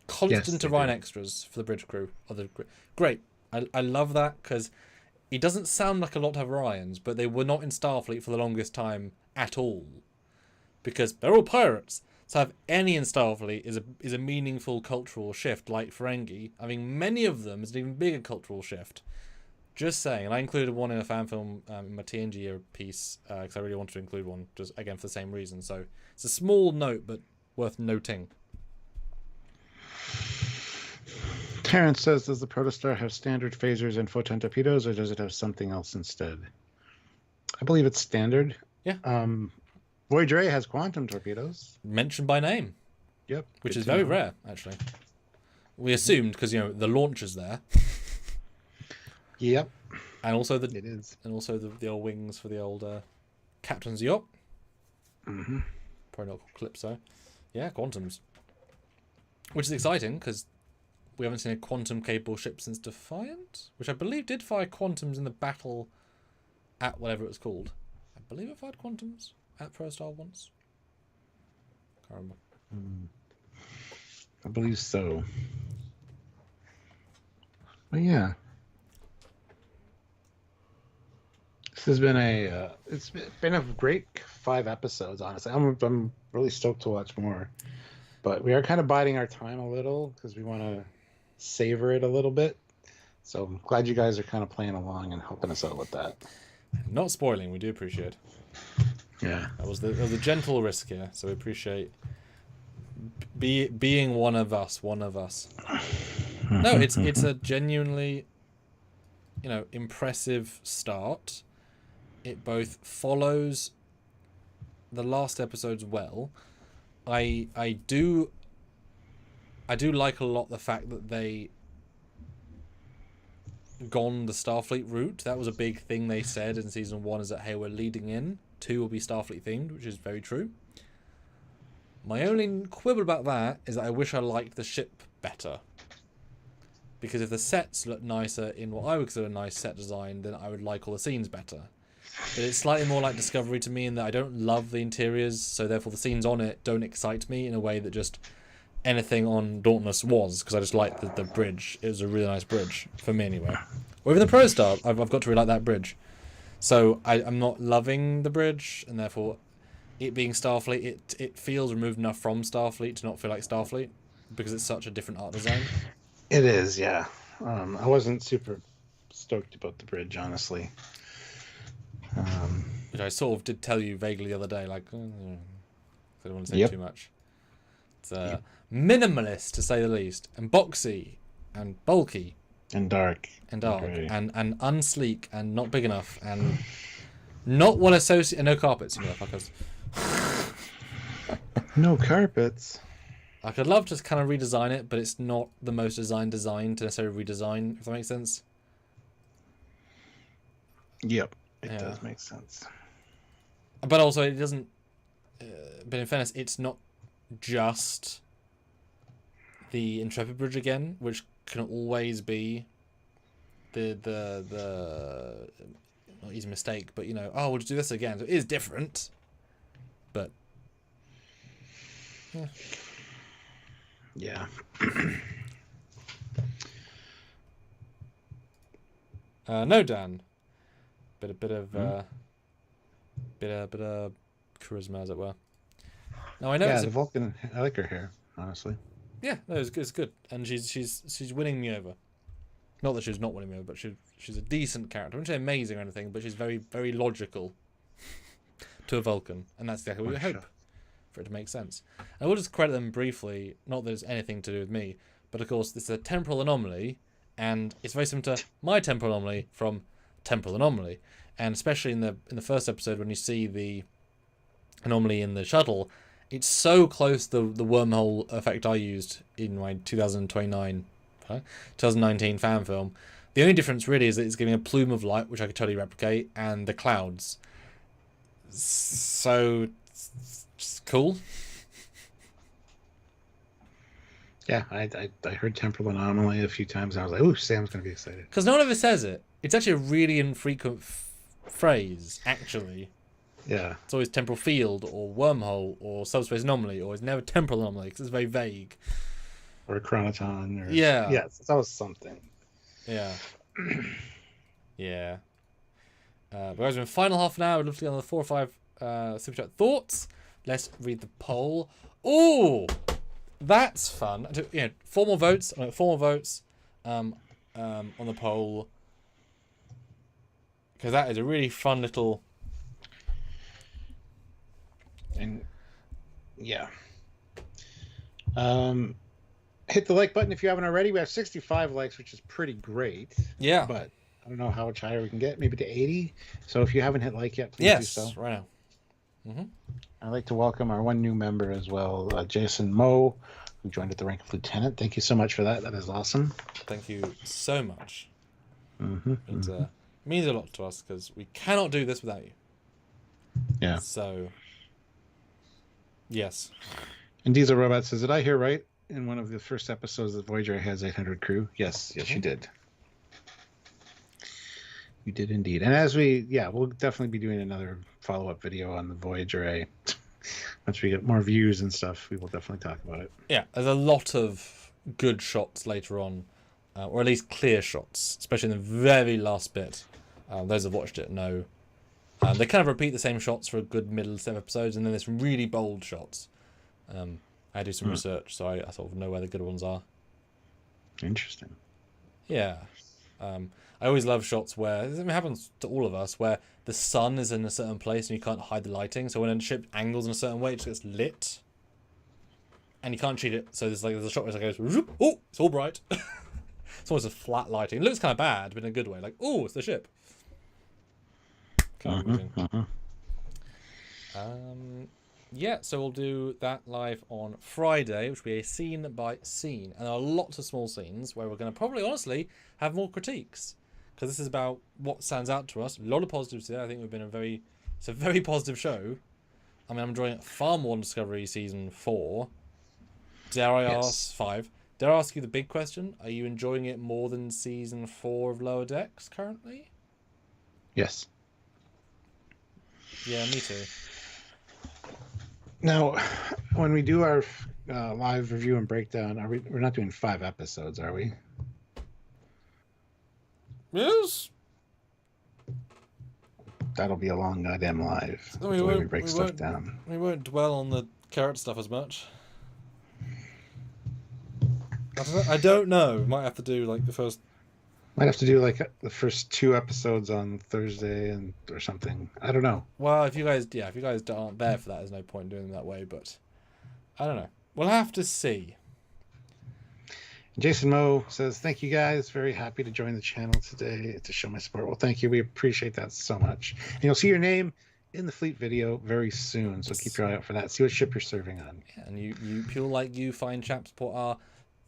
Constant Orion extras for the bridge crew. Great. I love that because it doesn't sound like a lot to have Orions, but they were not in Starfleet for the longest time at all. Because they're all pirates. So have any in Starfleet is a meaningful cultural shift, like Ferengi. Having many of them is an even bigger cultural shift. Just saying, and I included one in a fan film in my TNG piece because I really wanted to include one, just again for the same reason. So it's a small note, but worth noting. Terrence says, does the Protostar have standard phasers and photon torpedoes, or does it have something else instead? I believe it's standard. Yeah. Voyager A has quantum torpedoes. Mentioned by name. Yep. Which is very rare, actually. We assumed because the launcher's there. Yep. And also it is. And also the old wings for the old captain's yacht. Mm-hmm. Probably not called Calypso. Yeah, quantums. Which is exciting because we haven't seen a quantum-capable ship since Defiant, which I believe did fire quantums in the battle at whatever it was called. I believe it fired quantums at Protostar once. Can't remember. I believe so. But yeah. This has been it's been a great 5 episodes, honestly. I'm really stoked to watch more. But we are kind of biding our time a little because we want to savor it a little bit. So I'm glad you guys are kind of playing along and helping us out with that. Not spoiling, we do appreciate. Yeah. That was the gentle risk here, so we appreciate being one of us. No, it's a genuinely, impressive start. It both follows the last episodes well. I do like a lot the fact that they gone the Starfleet route. That was a big thing they said in season 1, is that, hey, we're leading in. 2 will be Starfleet themed, which is very true. My only quibble about that is that I wish I liked the ship better. Because if the sets look nicer in what I would consider a nice set design, then I would like all the scenes better. But it's slightly more like Discovery to me in that I don't love the interiors, so therefore the scenes on it don't excite me in a way that just anything on Dauntless was, because I just liked the bridge. It was a really nice bridge, for me anyway. Or even the Pro Star, I've got to really like that bridge. So I'm not loving the bridge, and therefore it being Starfleet, it feels removed enough from Starfleet to not feel like Starfleet, because it's such a different art design. It is, yeah. I wasn't super stoked about the bridge, honestly. Which I sort of did tell you vaguely the other day, like, I don't want to say Yep. too much. It's minimalist, to say the least, and boxy, and bulky, And dark. and dark, Gray. and unsleek, and not big enough, and not well associated, and no carpets, you motherfuckers. No carpets. I could love to kind of redesign it, but it's not the most design to necessarily redesign, if that makes sense. Yep, it Yeah. does make sense. But also, it doesn't. But in fairness, it's not just the Intrepid Bridge again, which can always be the not easy mistake, but we'll just do this again. So it is different, but Yeah. No, Dan. Bit of charisma, as it were. No, I know. Yeah, the Vulcan. I like her hair, honestly. Yeah, no, it's good, and she's winning me over. Not that she's not winning me over, but she's a decent character. I wouldn't say amazing or anything, but she's very, very logical to a Vulcan, and that's exactly what we hope for it to make sense. I will just credit them briefly. Not that it's anything to do with me, but of course this is a temporal anomaly, and it's very similar to my temporal anomaly from Temporal Anomaly, and especially in the first episode when you see the anomaly in the shuttle. It's so close to the wormhole effect I used in my 2019 fan film. The only difference really is that it's giving a plume of light, which I could totally replicate, and the clouds. So, it's cool. Yeah, I heard Temporal Anomaly a few times, and I was like, ooh, Sam's going to be excited. Because no one ever says it. It's actually a really infrequent phrase, actually. Yeah. It's always temporal field or wormhole or subspace anomaly, or it's never temporal anomaly because it's very vague. Or a chronoton. Or, Yeah. Yeah, it's always something. Yeah. Yeah. But guys, we're in the final half an hour. We'd love to get another 4 or 5 super chat thoughts. Let's read the poll. Oh, that's fun. 4 more votes. 4 more votes on the poll. Because that is a really fun little... And yeah. Hit the like button if you haven't already. We have 65 likes, which is pretty great. Yeah. But I don't know how much higher we can get. Maybe to 80. So if you haven't hit like yet, please do so. Yes, right now. Mm-hmm. I'd like to welcome our one new member as well, Jason Moe, who joined at the rank of lieutenant. Thank you so much for that. That is awesome. Thank you so much. Mm-hmm. It means a lot to us because we cannot do this without you. Yeah. So, yes. And Diesel Robot says, did I hear right? In one of the first episodes, the Voyager has 800 crew. Yes, you did. You did indeed. And we'll definitely be doing another follow-up video on the Voyager A. Once we get more views and stuff, we will definitely talk about it. Yeah, there's a lot of good shots later on, or at least clear shots, especially in the very last bit. Those that have watched it know. They kind of repeat the same shots for a good middle set of episodes, and then there's some really bold shots. I do some research, so I sort of know where the good ones are. Interesting. Yeah. I always love shots where it happens to all of us, where the sun is in a certain place and you can't hide the lighting. So when a ship angles in a certain way, it just gets lit, and you can't cheat it. So there's a shot where it goes, oh, it's all bright. It's almost a flat lighting. It looks kind of bad, but in a good way. Like, oh, it's the ship. Kind of amusing. Yeah, so we'll do that live on Friday, which will be a scene by scene. And there are lots of small scenes where we're going to probably, honestly, have more critiques. Because this is about what stands out to us. A lot of positives here. I think it's a very positive show. I mean, I'm enjoying it far more than Discovery Season 4. Dare I ask, 5. Dare I ask you the big question? Are you enjoying it more than Season 4 of Lower Decks currently? Yes. Yeah, me too. Now, when we do our live review and breakdown, we're not doing 5 episodes, are we? Yes. That'll be a long goddamn live. No, the way we break stuff down. We won't dwell on the carrot stuff as much. I don't know. Might have to do like the first. Might have to do like the first 2 episodes on Thursday or something. I don't know. Well, if you guys aren't there for that, there's no point in doing it that way. But I don't know. We'll have to see. Jason Moe says, "Thank you guys. Very happy to join the channel today to show my support." Well, thank you. We appreciate that so much. And you'll see your name in the fleet video very soon, so keep your eye out for that. See what ship you're serving on. Yeah, and you people like you find Champ support our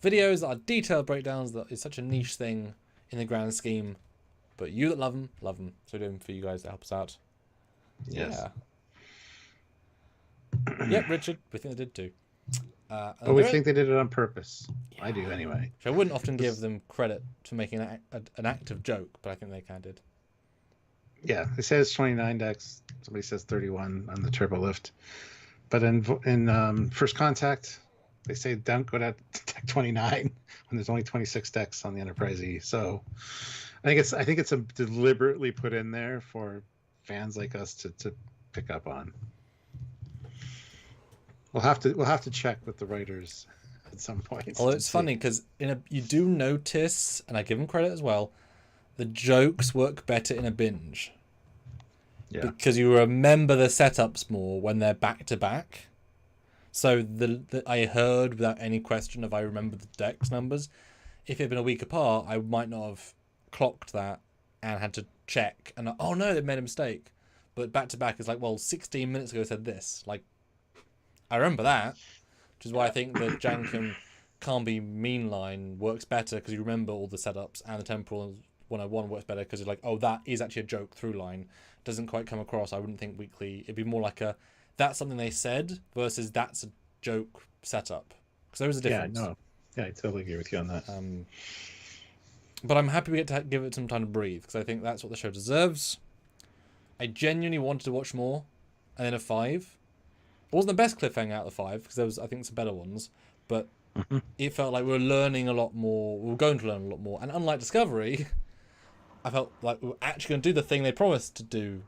videos that are detailed breakdowns. That is such a niche thing in the grand scheme, but you that love them. So do them for you guys. That helps out. Yes. Yeah. Yep, Richard. We think they did too. But we think they did it on purpose. Yeah. I do anyway. So I wouldn't often give them credit for making an active joke, but I think they kind of did. Yeah, it says 29 decks. Somebody says 31 on the turbo lift. But in First Contact, they say don't go to deck 29 when there's only 26 decks on the Enterprise E. So I think it's a deliberately put in there for fans like us to pick up on. We'll have to check with the writers at some point. Well, it's funny because you do notice, and I give them credit as well, the jokes work better in a binge. Yeah. Because you remember the setups more when they're back to back. So I heard without any question if I remember the decks numbers. If it had been a week apart, I might not have clocked that and had to check. And oh no, they made a mistake. But back to back is like, well, 16 minutes ago I said this. Like, I remember that, which is why I think the Jankum Can't Be Mean line works better because you remember all the setups, and the Temporal 101 works better because you're like, oh, that is actually a joke through line. Doesn't quite come across. I wouldn't think weekly. It'd be more like that's something they said versus that's a joke setup. Because there is a difference. Yeah, I totally agree with you on that. But I'm happy we get to give it some time to breathe because I think that's what the show deserves. I genuinely wanted to watch more, and then a 5. It wasn't the best cliffhanger out of the 5 because there was, I think, some better ones, but it felt like we were learning a lot more. We were going to learn a lot more, and unlike Discovery, I felt like we were actually going to do the thing they promised to do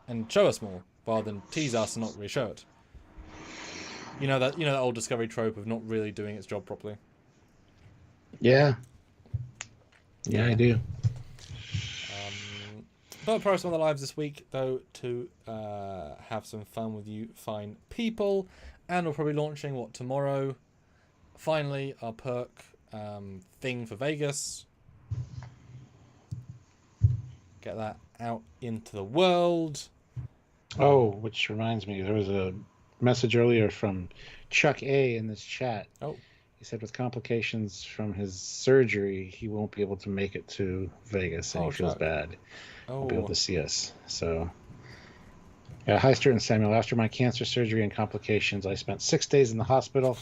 and show us more, rather than tease us and not really show it. You know that old Discovery trope of not really doing its job properly. Yeah, I do. But promise on the lives this week, though, to have some fun with you fine people. And we're probably launching, tomorrow? Finally, our perk thing for Vegas. Get that out into the world. Oh, which reminds me, there was a message earlier from Chuck A in this chat. Oh. He said with complications from his surgery, he won't be able to make it to Vegas, and he feels bad. Won't be able to see us. So, yeah, hi, Stuart and Samuel. After my cancer surgery and complications, I spent 6 days in the hospital.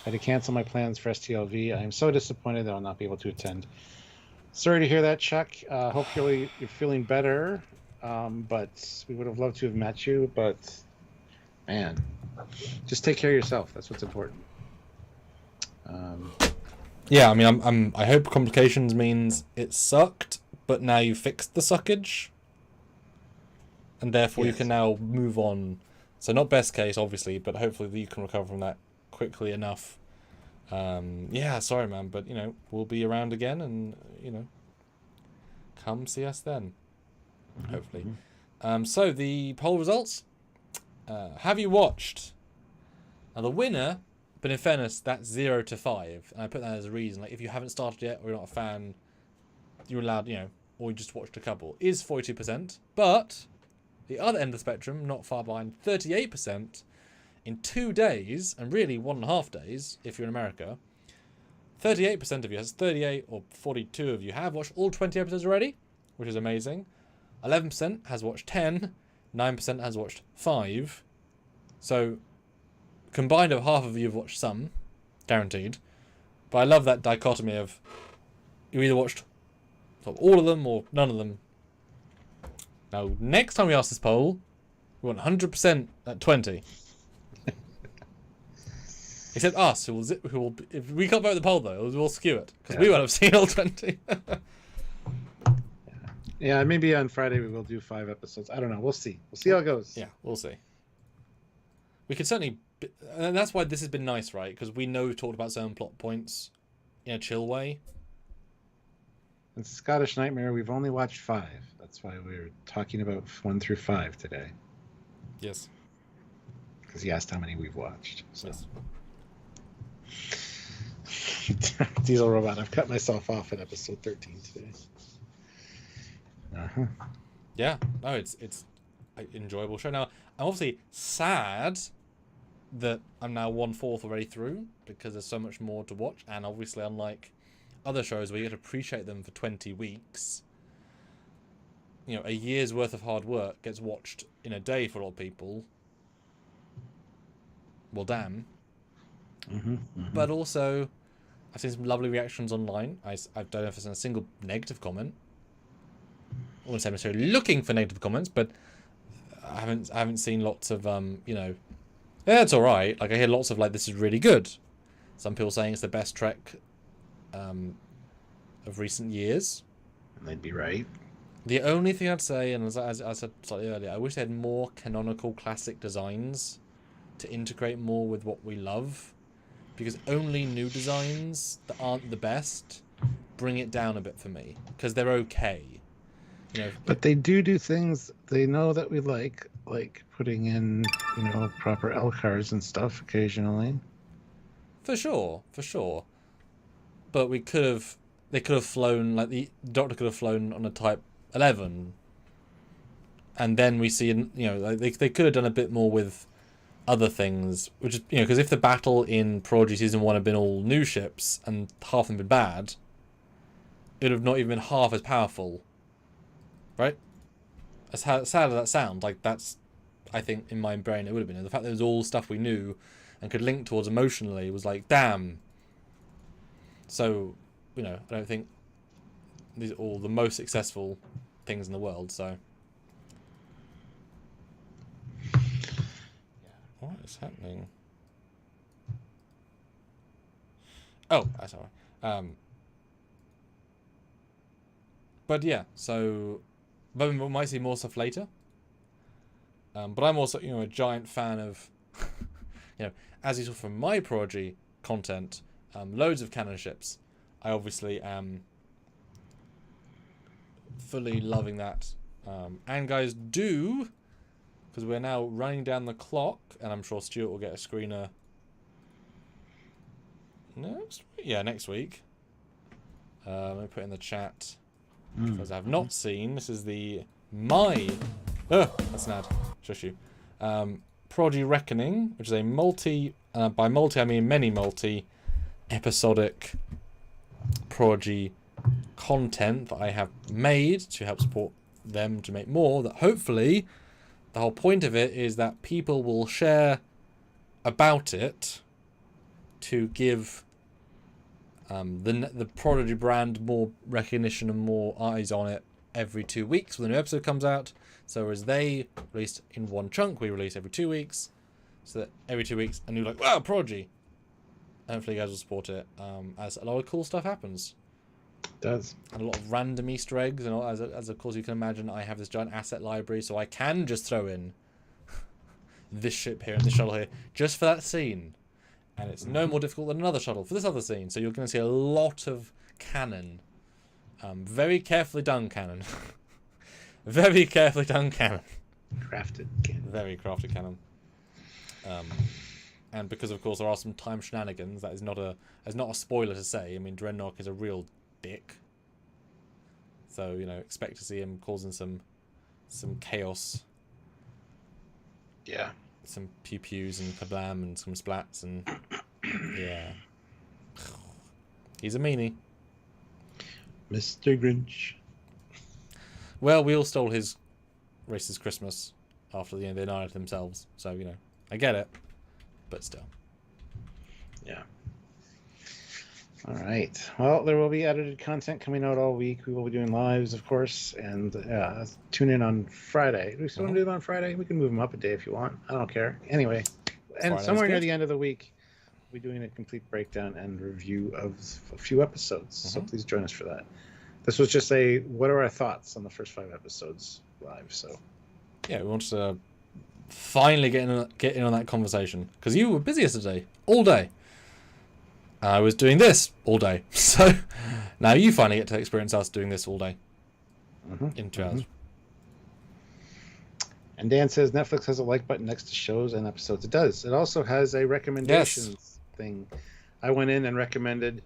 I had to cancel my plans for STLV. I am so disappointed that I'll not be able to attend. Sorry to hear that, Chuck. Hopefully you're feeling better. But we would have loved to have met you. But, man, just take care of yourself. That's what's important. Yeah, I mean, I hope complications means it sucked, but now you fixed the suckage, and therefore you can now move on. So not best case, obviously, but hopefully you can recover from that quickly enough. Yeah, sorry, man, but we'll be around again, and come see us then. Hopefully. So the poll results. Have you watched? Now the winner, but in fairness, that's 0 to 5, and I put that as a reason. Like if you haven't started yet, or you're not a fan, you're allowed, or you just watched a couple. Is 42%, but the other end of the spectrum, not far behind, 38%, in 2 days, and really 1.5 days if you're in America. 38% of you, that's 38 or 42 of you, have watched all 20 episodes already, which is amazing. 11% has watched 10, 9% has watched 5. So, combined of half of you have watched some, guaranteed. But I love that dichotomy of you either watched all of them or none of them. Now, next time we ask this poll, we want 100% at 20. Except us, who will, if we can't vote the poll though, we'll skew it because we won't have seen all 20. Yeah, maybe on Friday we will do 5 episodes. I don't know. We'll see. We'll see how it goes. Yeah, we'll see. We could certainly, and that's why this has been nice, right? Because we know we've talked about certain plot points in a chill way. In Scottish Nightmare, we've only watched 5. That's why we're talking about 1 through 5 today. Yes. Because he asked how many we've watched. So. Yes. Diesel Robot, I've cut myself off at episode 13 today. Yeah, no, it's an enjoyable show. Now, I'm obviously sad that I'm now 1/4 already through because there's so much more to watch, and obviously unlike other shows where you get to appreciate them for 20 weeks, a year's worth of hard work gets watched in a day for a lot of people. Well, damn. But also, I've seen some lovely reactions online. I don't know if it's a single negative comment. I wouldn't say necessarily looking for negative comments, but I haven't seen lots of yeah, it's all right. Like I hear lots of this is really good. Some people saying it's the best Trek of recent years. And they'd be right. The only thing I'd say, and as I said slightly earlier, I wish they had more canonical classic designs to integrate more with what we love, because only new designs that aren't the best bring it down a bit for me, because they're okay. But they do things they know that we like putting in, proper L-cars and stuff occasionally. For sure. But they could have flown, the Doctor could have flown on a Type 11. And then we see, they could have done a bit more with other things, which is, because if the battle in Prodigy Season 1 had been all new ships and half of them been bad, it would have not even been half as powerful. Right? As sad as that sounds, that's, I think, in my brain it would have been. The fact that it was all stuff we knew and could link towards emotionally was damn. So, I don't think these are all the most successful things in the world, so. What is happening? Oh, that's alright. But yeah, so. But we might see more stuff later. But I'm also, a giant fan of, as you saw from my Prodigy content, loads of canon ships. I obviously am fully loving that. And guys, do, because we're now running down the clock, and I'm sure Stuart will get a screener next week. Let me put in the chat. Because I have not seen. This is the that's an ad. Shush you. Prodigy Reckoning, which is a by multi I mean many episodic Prodigy content that I have made to help support them to make more. That hopefully, the whole point of it is that people will share about it to give the Prodigy brand more recognition and more eyes on it every 2 weeks when a new episode comes out. So as they release in one chunk, we release every 2 weeks. So that every 2 weeks, a new wow, Prodigy. Hopefully you guys will support it, as a lot of cool stuff happens. It does. And a lot of random Easter eggs, and as of course you can imagine, I have this giant asset library, so I can just throw in this ship here and this shuttle here, just for that scene. And it's no more difficult than another shuttle for this other scene. So you're going to see a lot of canon Very carefully done, canon. Very carefully done, canon. Crafted canon. Very crafted canon. And because, of course, there are some time shenanigans, that is not a spoiler to say. I mean, Dreadnought is a real dick. So, you know, expect to see him causing some chaos. Yeah. Some pew-pews and kablam and some splats and... yeah. He's a meanie. Mr. Grinch. Well, we all stole his racist Christmas after they annihilated themselves. So, you know, I get it. But still. Yeah. All right. Well, there will be edited content coming out all week. We will be doing lives, of course, and tune in on Friday. Do we still want to do them on Friday? We can move them up a day if you want. I don't care. Anyway, and Friday's somewhere near good. the end of the week, we'll be doing a complete breakdown and review of a few episodes. So please join us for that. This was just what are our thoughts on the first 5 episodes live? So yeah, we wanted to finally get in on that conversation because you were busy yesterday all day. I was doing this all day, so now you finally get to experience us doing this all day in 2 hours. And Dan says Netflix has a like button next to shows and episodes. It does. It also has a recommendations thing. I went in and recommended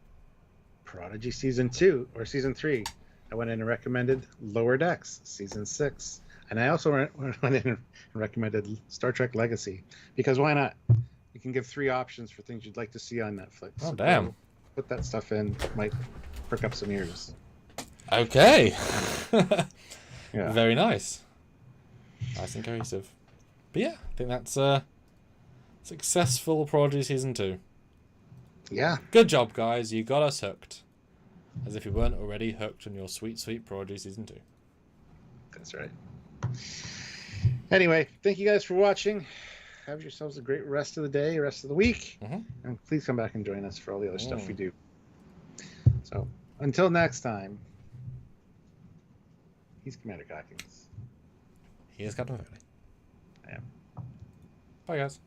Prodigy season 2 or season 3. I went in and recommended Lower Decks season 6. And I also went in and recommended Star Trek Legacy because why not? You can give 3 options for things you'd like to see on Netflix. Oh, damn. Put that stuff in. Might perk up some ears. Okay. Yeah. Very nice. Nice and cohesive. But yeah, I think that's successful Prodigy season 2. Yeah. Good job, guys. You got us hooked. As if you weren't already hooked on your sweet, sweet Prodigy season 2. That's right. Anyway, thank you guys for watching. Have yourselves a great rest of the day, rest of the week. And please come back and join us for all the other stuff we do. So, until next time, he's Commander Cockings. He is Captain Foley. I am. Bye, guys.